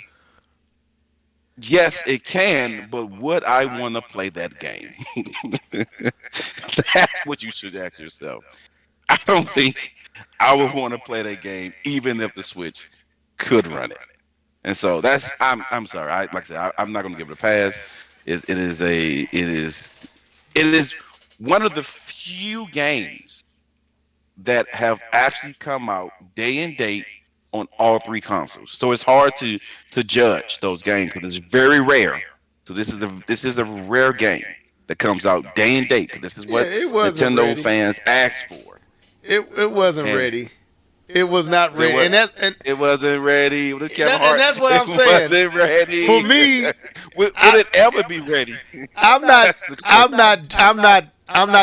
yes, it can, but would I want to play that game? That's what you should ask yourself. I don't think I would want to play that game, even if the Switch could run it. And so that's, I'm sorry. Like I said, I'm not going to give it a pass. It is one of the few games that have actually come out day and date on all three consoles. So it's hard to judge those games because it's very rare. So this is a rare game that comes out day and date. This is what Nintendo fans asked for. It wasn't ready. It was not ready, it wasn't ready. And that's what I'm saying. It wasn't ready. For me, would it ever be ready? I'm not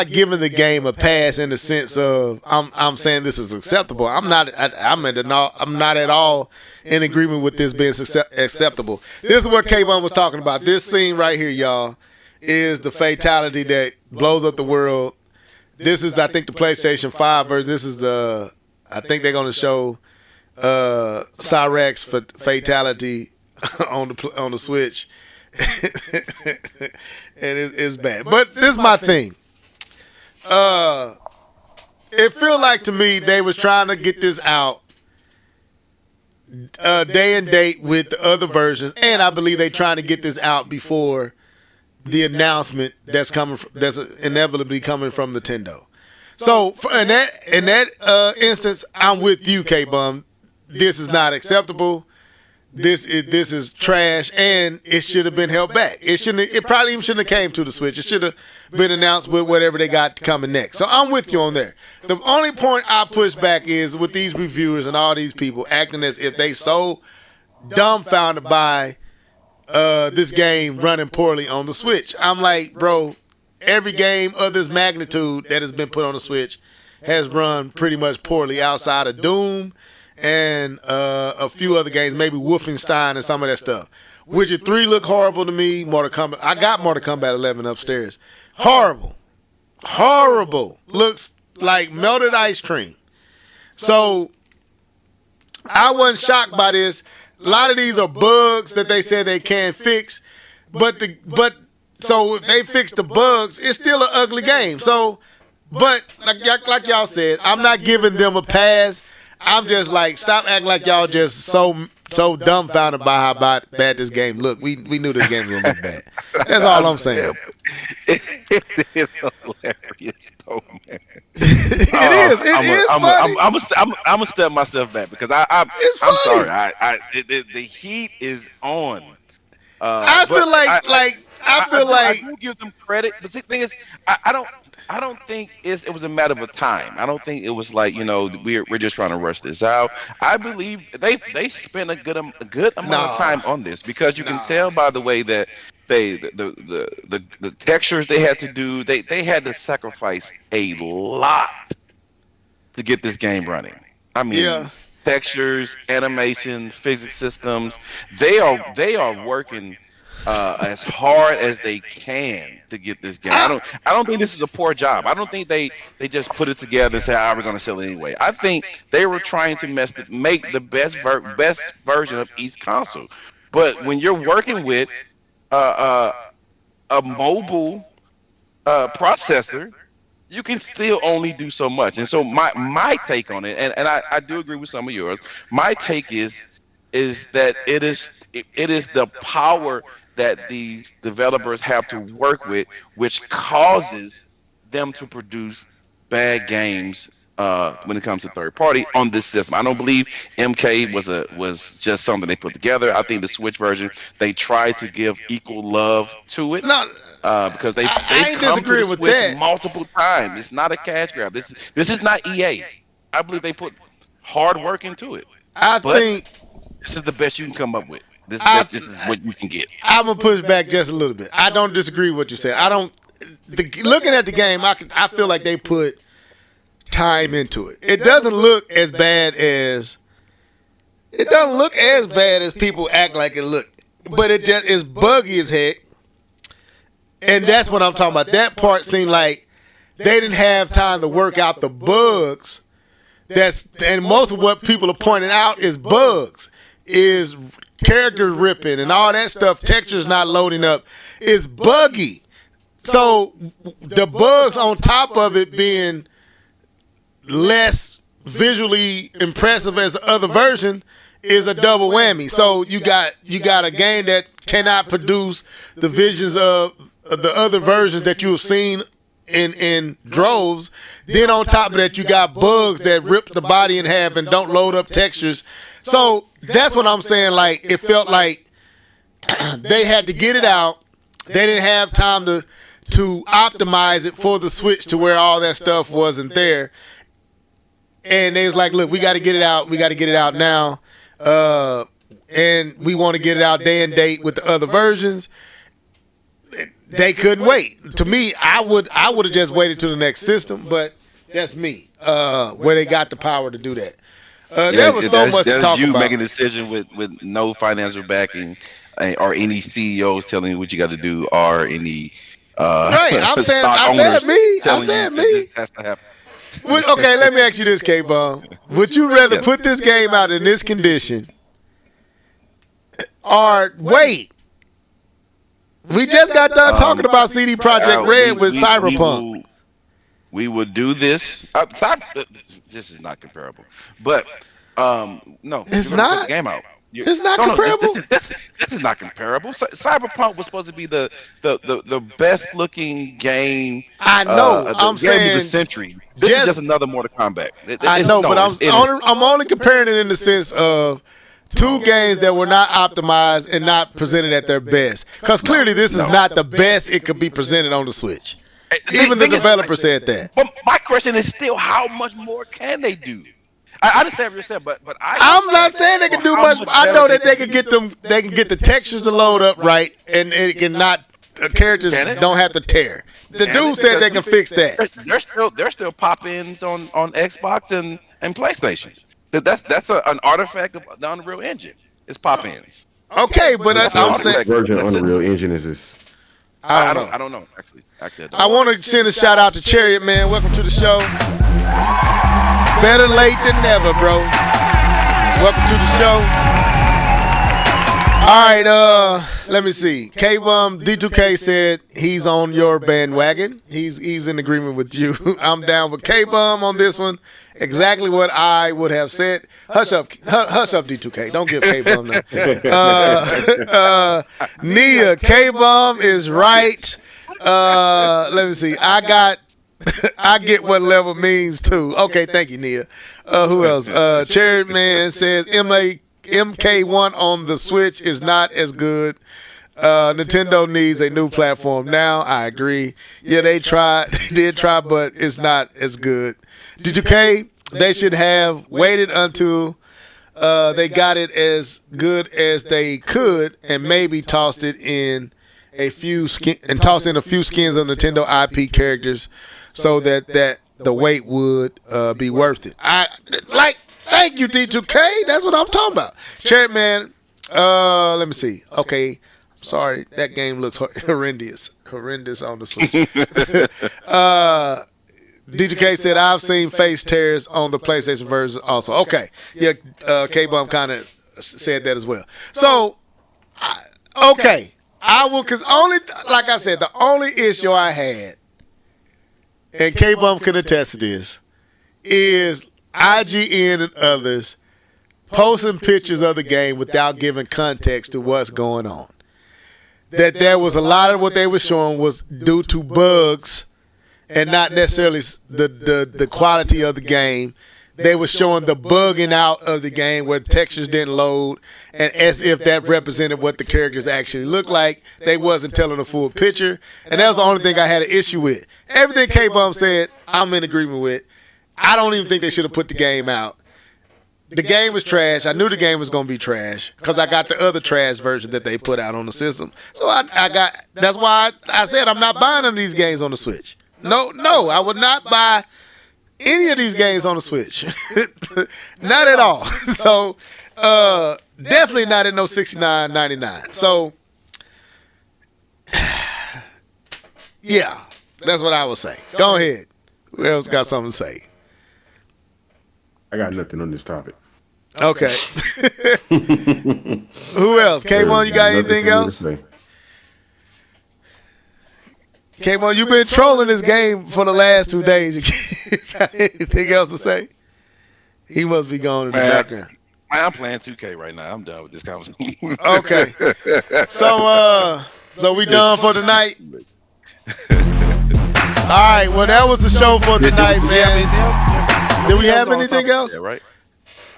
giving the game a pass in the sense of I'm saying this is acceptable. I'm not at all in agreement with this being acceptable. This is what K-Bum was talking about. This scene right here, y'all, is the fatality that blows up the world. This is, I think, the PlayStation 5 version. This is I think they're gonna show Cyrax fatality on the Switch, and it's bad. But this is my thing. It feel like to me they was trying to get this out day and date with the other versions, and I believe they trying to get this out before the announcement that's inevitably coming from Nintendo. So in that instance, I'm with you, K-Bum. This is not acceptable. This is trash, and it should have been held back. It probably even shouldn't have came to the Switch. It should have been announced with whatever they got coming next. So I'm with you on there. The only point I push back is with these reviewers and all these people acting as if they so dumbfounded by this game running poorly on the Switch. I'm like, bro, every game of this magnitude that has been put on the Switch has run pretty much poorly outside of Doom and a few other games, maybe Wolfenstein and some of that stuff. Witcher 3 looked horrible to me. Mortal Kombat. I got Mortal Kombat 11 upstairs. Horrible. Looks like melted ice cream. So I wasn't shocked by this. A lot of these are bugs that they said they can't fix, so if they fix the bugs, it's still an ugly game. So, but like y'all said, I'm not giving them a pass. I'm just like, stop acting like y'all just so dumbfounded by how bad this game looked. We knew this game was gonna be bad. That's all I'm saying. It is hilarious, though, man. It is funny. I'm gonna step myself back because I'm sorry. The heat is on. I feel like I do give them credit, but the thing is, I don't. I don't think it was a matter of time. I don't think it was like, we're just trying to rush this out. I believe they spent a good amount of time on this, because you can tell by the way that the textures they had to do, they had to sacrifice a lot to get this game running. I mean, textures, animation, physics systems, they are working as hard as they can to get this game. I don't think this is a poor job. I don't think they just put it together and say, we're going to sell it anyway. I think they were trying to make the best version of each console. But when you're working with a mobile processor, you can still only do so much. And so my take on it, and I do agree with some of yours. My take is that it is the power that these developers have to work with, which causes them to produce bad games when it comes to third party on this system. I don't believe MK was just something they put together. I think the Switch version, they tried to give equal love to it. Because they come to the Switch multiple times. It's not a cash grab. This is not EA. I believe they put hard work into it. I think this is the best you can come up with. This is what you can get. I'm gonna push back just a little bit. I don't disagree with what you said. Looking at the game, I feel like they put time into it. It doesn't look as bad as people act like it looked, but it just is buggy as heck. And that's what I'm talking about. That part seemed like they didn't have time to work out the bugs. And most of what people are pointing out is bugs, is characters ripping and all that stuff. Textures not loading up is buggy. So the bugs on top of it being less visually impressive as the other version is a double whammy. So you got a game that cannot produce the visions of the other versions that you have seen in droves. Then on top of that, you got bugs that rip the body in half and don't load up textures. So that's what I'm saying. Like, it felt like they had to get it out. They didn't have time to optimize it for the Switch to where all that stuff wasn't there. And they was like, look, we got to get it out. We got to get it out now. And we want to get it out day and date with the other versions. They couldn't wait. To me, I would have just waited till the next system, but that's me. Where they got the power to do that. There was so much to talk about. You making a decision with no financial backing, or any CEOs telling you what you got to do, or any right. I said me. Has to happen. Okay, let me ask you this, K-Bomb. Would you rather put this game out in this condition, or wait? We just got done talking about CD Projekt Red with Cyberpunk. We would do this. This is not comparable, but no, it's not. Put the game out. It's not comparable. This is not comparable. Cyberpunk was supposed to be the best looking game. I know. I'm saying of the century. This is just another Mortal Kombat. I know, but I'm only comparing it in the sense of two games that were not optimized and not presented at their best. Because clearly this is not the best it could be presented on the Switch. Even the developer said that. But my question is still, how much more can they do? I understand what you're saying, but I'm not saying they can do much. I know that they can get them. They can get the textures to load up right, and it can not. Characters don't have to tear. The dude said they can fix that. There's still pop-ins on Xbox and PlayStation. That's an artifact of the Unreal Engine. It's pop-ins. Okay, but I'm saying version Unreal Engine is this. I don't know. Actually, I want to send a shout out to Chariot, man. Welcome to the show. Better late than never, bro. Welcome to the show. All right, let me see. K-Bum D2K said he's on your bandwagon. He's in agreement with you. I'm down with K-Bum on this one. Exactly what I would have said. Hush up, D2K. Don't give K-Bum that. Nia, K-Bum is right. Let me see. I get what level means too. Okay, thank you, Nia. Who else? Cherry Man says MK1 on the Switch is not as good. Nintendo needs a new platform now. I agree. Yeah, they did try, but it's not as good. D2K, they should have waited until they got it as good as they could, and maybe tossed in a few skins of Nintendo IP characters, so that the wait would be worth it. Thank you, D2K. That's what I'm talking about. Chairman, let me see. Okay. Sorry, that game looks horrendous on the Switch. D2K said, I've seen face tears on the PlayStation version also. Okay. Yeah, K-Bum kind of said that as well. So, okay. I will, because like I said, the only issue I had, and K-Bum can attest to this, is IGN and others posting pictures of the game without giving context to what's going on. That there was a lot of what they were showing was due to bugs and not necessarily the quality of the game. They were showing the bugging out of the game where the textures didn't load, and as if that represented what the characters actually looked like. They wasn't telling a full picture, and that was the only thing I had an issue with. Everything K-Bum said, I'm in agreement with. I don't even think they should have put the game out. The game was trash. I knew the game was going to be trash because I got the other trash version that they put out on the system. So that's why I said I'm not buying any of these games on the Switch. No, I would not buy any of these games on the Switch. Not at all. So definitely not at no $69.99. So yeah, that's what I would say. Go ahead. Who else got something to say? I got nothing on this topic. Okay. Who else? K1, you got anything else? K1, you've been trolling this game for the last 2 days. You got anything else to say? He must be gone in the background. I'm playing 2K right now. I'm done with this conversation. Okay. So we done for tonight? All right. Well, that was the show for tonight, man. Did we have anything else? Yeah, right.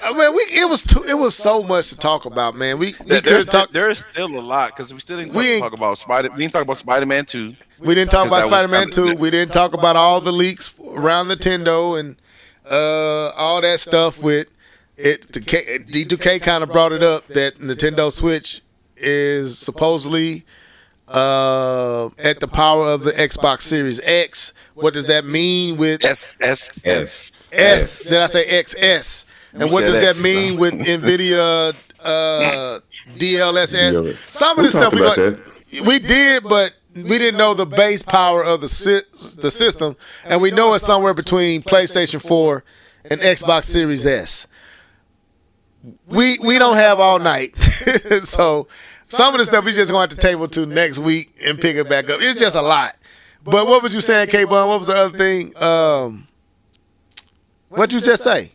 I mean, it was so much to talk about, man. We could talk. There's still a lot because we still didn't talk about We didn't talk about Spider-Man 2. We didn't talk about Spider-Man 2. We didn't talk about all the leaks around Nintendo and all that stuff with it. D2K kind of brought it up that Nintendo Switch is supposedly at the power of the Xbox Series X. What does that mean with S? Did I say XS? And what does that mean with NVIDIA DLSS? Some of the stuff we did, but we didn't know the base power of the system, and we know it's somewhere between PlayStation 4 and Xbox Series S. We don't have all night, so some of the stuff we just going to table to next week and pick it back up. It's just a lot. But what was you saying, K-Bun? What was the other thing? What'd you just say?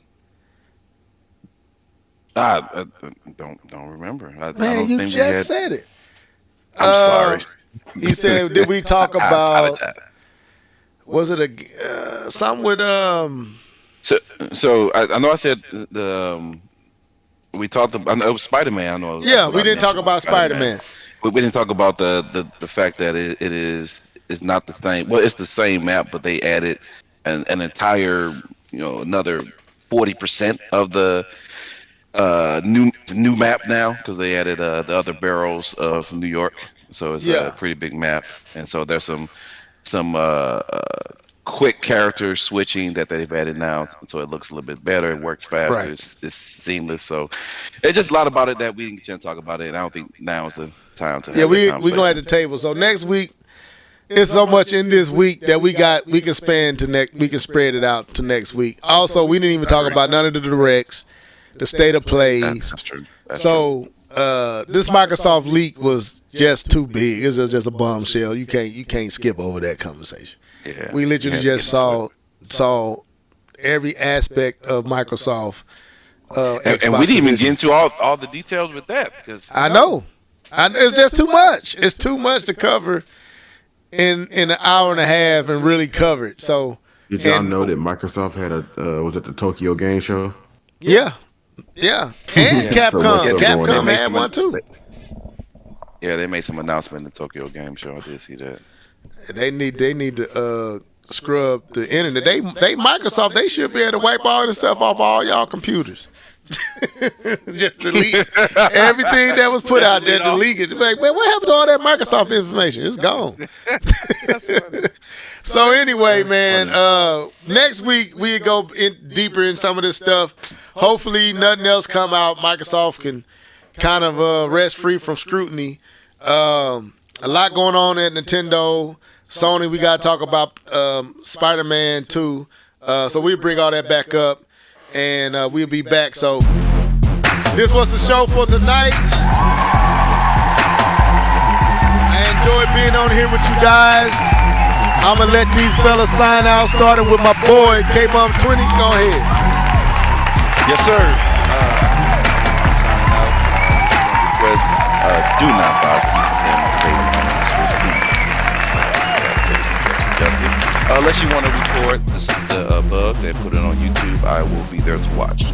I don't remember. Man, you just said it. I'm sorry. He said, did we talk about, was it something with, So I know I said we talked about, I know it was Spider-Man. I know. Yeah, we didn't talk about Spider-Man. We didn't talk about the fact that it is not the same. Well, it's the same map, but they added an entire, another 40% of the new map now because they added the other barrels of New York. So it's a pretty big map, and so there's some quick character switching that they've added now, so it looks a little bit better. It works faster. Right. It's seamless. So it's just a lot about it that we didn't get to talk about it. And I don't think now is the time to. Yeah, we gonna have the table. So next week, it's so much in this week that we can spend to next. We can spread it out to next week. Also, we didn't even talk about none of the directs, the state of plays. That's true. This Microsoft leak was just too big. It was just a bombshell. You can't skip over that conversation. Yeah. We literally just saw every aspect of Microsoft. And we didn't even get into all the details with that because I know. It's just too much. It's too much to cover in an hour and a half and really cover it. So did y'all know that Microsoft had was it the Tokyo Game Show? Yeah. And Capcom. Capcom had one too. Yeah, they made some announcement in the Tokyo Game Show. I did see that. They need to scrub the internet. They Microsoft, they should be able to wipe all this stuff off all y'all computers. Just delete everything that was put out there. Delete it. Like, man, what happened to all that Microsoft information? It's gone. So anyway, man, next week we go deeper in some of this stuff. Hopefully nothing else come out. Microsoft can kind of rest free from scrutiny. A lot going on at Nintendo. Sony, we got to talk about Spider-Man 2. So we'll bring all that back up, and we'll be back. So this was the show for tonight. I enjoyed being on here with you guys. I'm going to let these fellas sign out, starting with my boy, K-Bum 20. Go ahead. Yes, sir. I'm signing out. Do not bother me. Unless you want to record the bugs and put it on YouTube, I will be there to watch.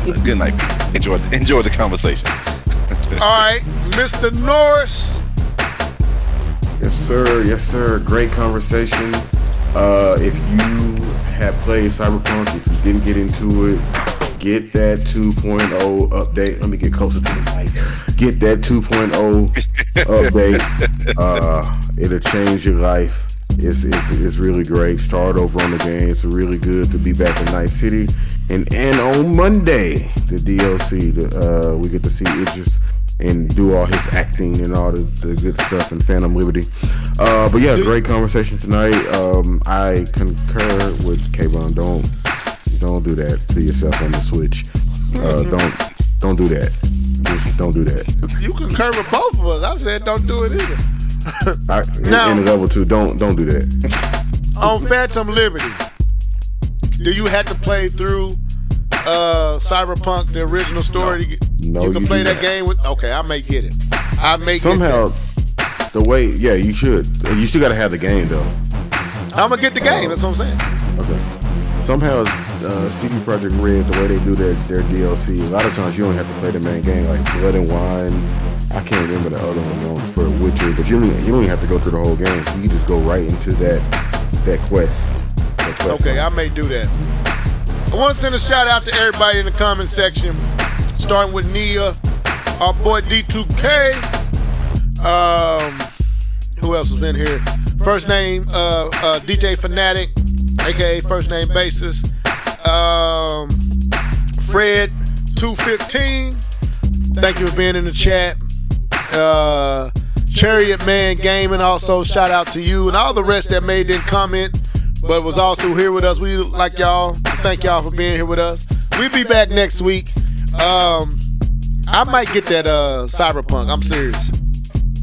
So, good night. Enjoy the conversation. All right, Mr. Norris. Yes, sir. Great conversation. If you have played Cyberpunk, if you didn't get into it, get that 2.0 update. Let me get closer to the mic. Get that 2.0 update. It'll change your life. It's really great. Start over on the game. It's really good to be back in Night City. And on Monday, the DLC, we get to see Idris and do all his acting and all the good stuff in Phantom Liberty. But yeah, great conversation tonight. I concur with K-Von. Don't do that to yourself on the Switch. Don't do that. Just don't do that. You concur with both of us. I said don't do it either. Now, in level 2, don't do that. On Phantom Liberty, do you have to play through Cyberpunk, the original story? No, you can play that not. game with. Okay, I may get it. Somehow, the way, yeah, you should. You still gotta have the game though. I'm gonna get the game. That's what I'm saying. Okay. Somehow, CD Projekt Red, the way they do their DLC, a lot of times you don't have to play the main game, like Blood and Wine. I can't remember the other one for Witcher, but you don't even have to go through the whole game. You can just go right into that quest. Okay, I may do that. I want to send a shout out to everybody in the comment section, starting with Nia, our boy D2K. Who else was in here? First name DJ Fanatic, aka First Name Basis. Fred 215. Thank you for being in the chat. Chariot Man Gaming, also shout out to you and all the rest that didn't comment but was also here with us. We like y'all. Thank y'all for being here with us. We'll be back next week. I might get that Cyberpunk. I'm serious.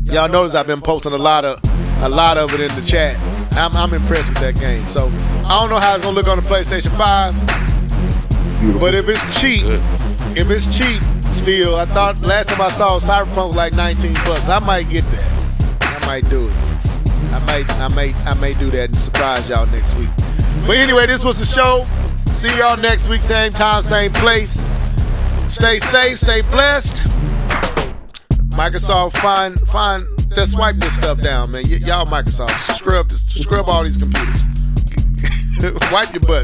Y'all notice I've been posting a lot of it in the chat. I'm impressed with that game. So I don't know how it's gonna look on the PlayStation 5, but if it's cheap, still, I thought last time I saw Cyberpunk was like $19. I might get that. I might do it. I may do that and surprise y'all next week. But anyway, this was the show. See y'all next week, same time, same place. Stay safe, stay blessed. Microsoft, just swipe this stuff down, man. Y'all Microsoft, scrub all these computers. Wipe your butt.